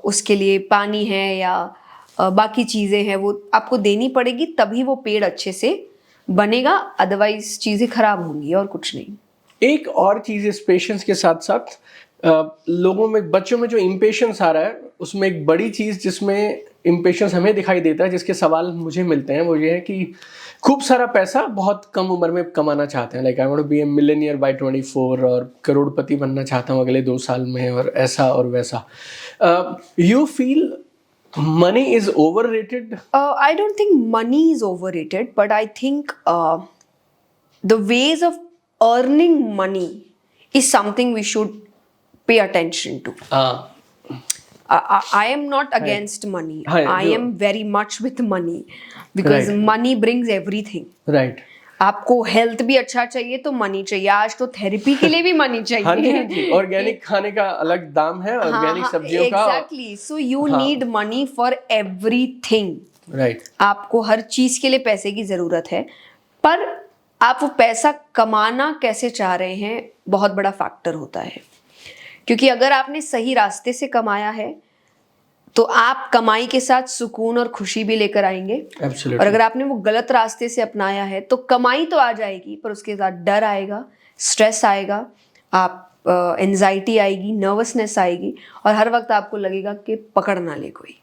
उसके लिए पानी है या बाकी चीज़ें हैं, वो आपको देनी पड़ेगी, तभी वो पेड़ अच्छे से बनेगा। अदरवाइज चीज़ें खराब होंगी और कुछ नहीं। एक और चीज़ इस पेशेंस के साथ साथ लोगों में, बच्चों में जो इम्पेशंस आ रहा है, उसमें एक बड़ी चीज़ जिसमें इम्पेशंस हमें दिखाई देता है, जिसके सवाल मुझे मिलते हैं, वो ये है कि खूब सारा पैसा बहुत कम उम्र में कमाना चाहते हैं। Like I want to be a millionaire by 24 और करोड़पति बनना चाहता हूँ अगले 2 साल में, और ऐसा और वैसा। You feel money is overrated? I don't think money is overrated, but I think the ways of earning money is something we should pay attention to. I am not against money. I am very much with money because money brings everything. Right. आपको health भी अच्छा चाहिए तो money चाहिए. आज तो therapy के लिए भी मनी चाहिए. हाँ जी, ऑर्गेनिक खाने का अलग दाम है, ऑर्गेनिक सब्जियों का. Exactly. So you need money for everything. Right. आपको हर चीज के लिए पैसे की जरूरत है, पर आप वो पैसा कमाना कैसे चाह रहे हैं बहुत बड़ा फैक्टर होता है. क्योंकि अगर आपने सही रास्ते से कमाया है तो आप कमाई के साथ सुकून और खुशी भी लेकर आएंगे. Absolutely. और अगर आपने वो गलत रास्ते से अपनाया है तो कमाई तो आ जाएगी पर उसके साथ डर आएगा, स्ट्रेस आएगा, आप एंजाइटी आएगी, नर्वसनेस आएगी और हर वक्त आपको लगेगा कि पकड़ ना ले कोई.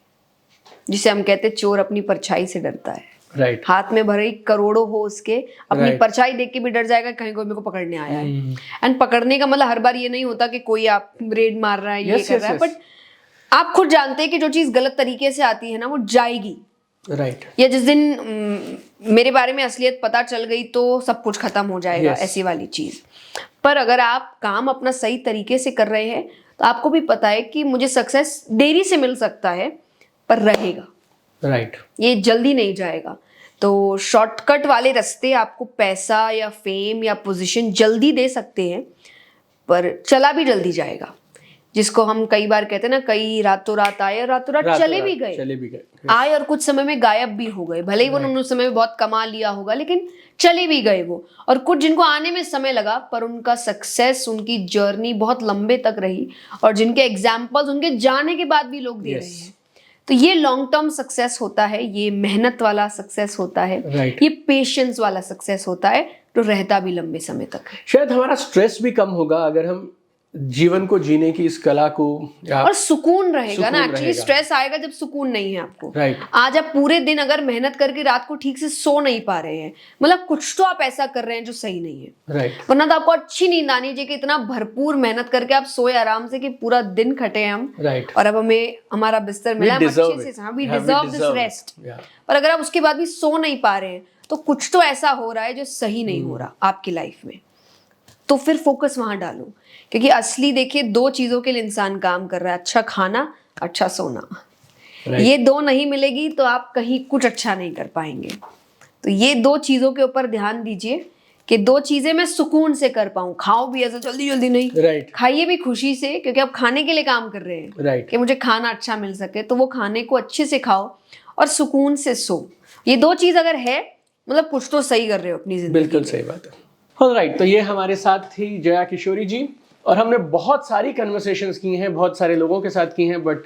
जिसे हम कहते हैं चोर अपनी परछाई से डरता है. राइट. हाथ में भरे करोड़ों हो उसके, अपनी परछाई देख के भी डर जाएगा कहीं कोई मेरे को पकड़ने आया है. एंड पकड़ने का मतलब हर बार ये नहीं होता कि कोई आप रेड मार रहा है, ये कर रहा है, बट आप खुद जानते हैं कि जो चीज गलत तरीके से आती है ना वो जाएगी. राइट. या जिस दिन मेरे बारे में असलियत पता चल गई तो सब कुछ खत्म हो जाएगा, ऐसी वाली चीज. पर अगर आप काम अपना सही तरीके से कर रहे हैं तो आपको भी पता है कि मुझे सक्सेस देरी से मिल सकता है पर रहेगा. राइट. ये जल्दी नहीं जाएगा. तो शॉर्टकट वाले रास्ते आपको पैसा या फेम या पोजीशन जल्दी दे सकते हैं पर चला भी जल्दी जाएगा. जिसको हम कई बार कहते हैं ना, कई रातों रात आए और रातों रात चले भी गए. आए और कुछ समय में गायब भी हो गए. भले ही उन्होंने उस समय में बहुत कमा लिया होगा लेकिन चले भी गए वो. और कुछ जिनको आने में समय लगा पर उनका सक्सेस, उनकी जर्नी बहुत लंबे तक रही और जिनके एग्जाम्पल्स उनके जाने के बाद भी लोग दे रहे हैं. तो ये लॉन्ग टर्म सक्सेस होता है, ये मेहनत वाला सक्सेस होता है, ये पेशेंस वाला सक्सेस होता है जो रहता भी लंबे समय तक है. शायद हमारा स्ट्रेस भी कम होगा अगर हम जीवन को जीने की इस कला को और सुकून रहेगा ना. एक्चुअली स्ट्रेस आएगा जब सुकून नहीं है आपको. राइट. आज आप पूरे दिन अगर मेहनत करके रात को ठीक से सो नहीं पा रहे हैं, मतलब कुछ तो आप ऐसा कर रहे हैं जो सही नहीं है. राइट. वरना तो आपको अच्छी नींद आनी चाहिए कि इतना भरपूर मेहनत करके आप सोए आराम से कि पूरा दिन खटे हम. राइट. और अब हमें हमारा बिस्तर मिला, हम अच्छे से, वी डिजर्व दिस रेस्ट. पर अगर आप उसके बाद भी सो नहीं पा रहे हैं तो कुछ तो ऐसा हो रहा है जो सही नहीं हो रहा आपकी लाइफ में. तो फिर फोकस वहां डालो. क्योंकि असली देखिए दो चीजों के लिए इंसान काम कर रहा है, अच्छा खाना, अच्छा सोना. ये दो नहीं मिलेगी तो आप कहीं कुछ अच्छा नहीं कर पाएंगे. तो ये दो चीजों के ऊपर ध्यान दीजिए कि दो चीजें मैं सुकून से कर पाऊं. खाओ भी ऐसे जल्दी जल्दी नहीं. राइट. खाइए भी खुशी से, क्योंकि आप खाने के लिए काम कर रहे हैं. राइट. कि मुझे खाना अच्छा मिल सके तो वो खाने को अच्छे से खाओ और सुकून से सो. ये दो चीज अगर है मतलब कुछ तो सही कर रहे हो अपनी जिंदगी. बिल्कुल सही बात है. ऑलराइट. तो ये हमारे साथ थी जया किशोरी जी और हमने बहुत सारी कन्वर्सेशंस की हैं, बहुत सारे लोगों के साथ की हैं, but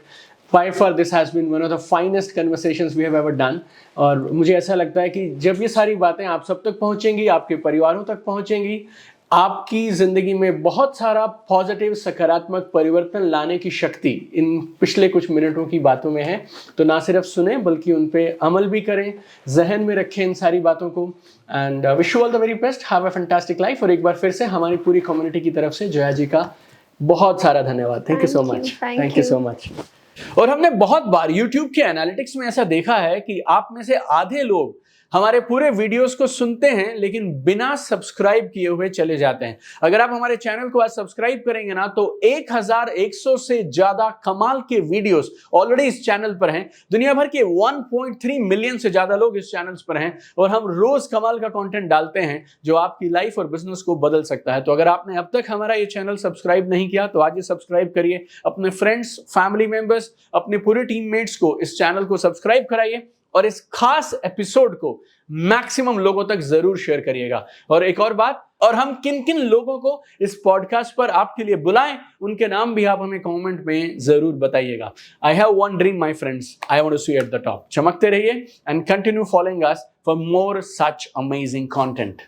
by far this has been one of the finest conversations we have ever done. और मुझे ऐसा लगता है कि जब ये सारी बातें आप सब तक पहुंचेंगी, आपके परिवारों तक पहुंचेंगी, आपकी ज़िंदगी में बहुत सारा पॉजिटिव सकारात्मक परिवर्तन लाने की शक्ति इन पिछले कुछ मिनटों की बातों में है. तो ना सिर्फ सुने बल्कि उन पे अमल भी करें, जहन में रखें इन सारी बातों को. And wish you all the very best, have a fantastic life. और एक बार फिर से हमारी पूरी कम्युनिटी की तरफ से जया जी का बहुत सारा धन्यवाद. Thank you so much. Thank you so much. और हमने बहुत बार YouTube के एनालिटिक्स में ऐसा देखा है कि आप में से आधे लोग हमारे पूरे वीडियोस को सुनते हैं लेकिन बिना सब्सक्राइब किए हुए चले जाते हैं. अगर आप हमारे चैनल को आज सब्सक्राइब करेंगे ना तो 1100 से ज्यादा कमाल के वीडियोस ऑलरेडी इस चैनल पर हैं. दुनिया भर के 1.3 मिलियन से ज्यादा लोग इस चैनल पर हैं और हम रोज कमाल का कंटेंट डालते हैं जो आपकी लाइफ और बिजनेस को बदल सकता है. तो अगर आपने अब तक हमारा ये चैनल सब्सक्राइब नहीं किया तो आज ये सब्सक्राइब करिए. अपने फ्रेंड्स, फैमिली मेंबर्स, अपने पूरे टीममेट्स को इस चैनल को सब्सक्राइब कराइए और इस खास एपिसोड को मैक्सिमम लोगों तक जरूर शेयर करिएगा. और एक और बात, और हम किन किन लोगों को इस पॉडकास्ट पर आपके लिए बुलाएं उनके नाम भी आप हमें कमेंट में जरूर बताइएगा. I have one dream my friends, I want to see at the top. चमकते रहिए and continue following us for more such amazing content.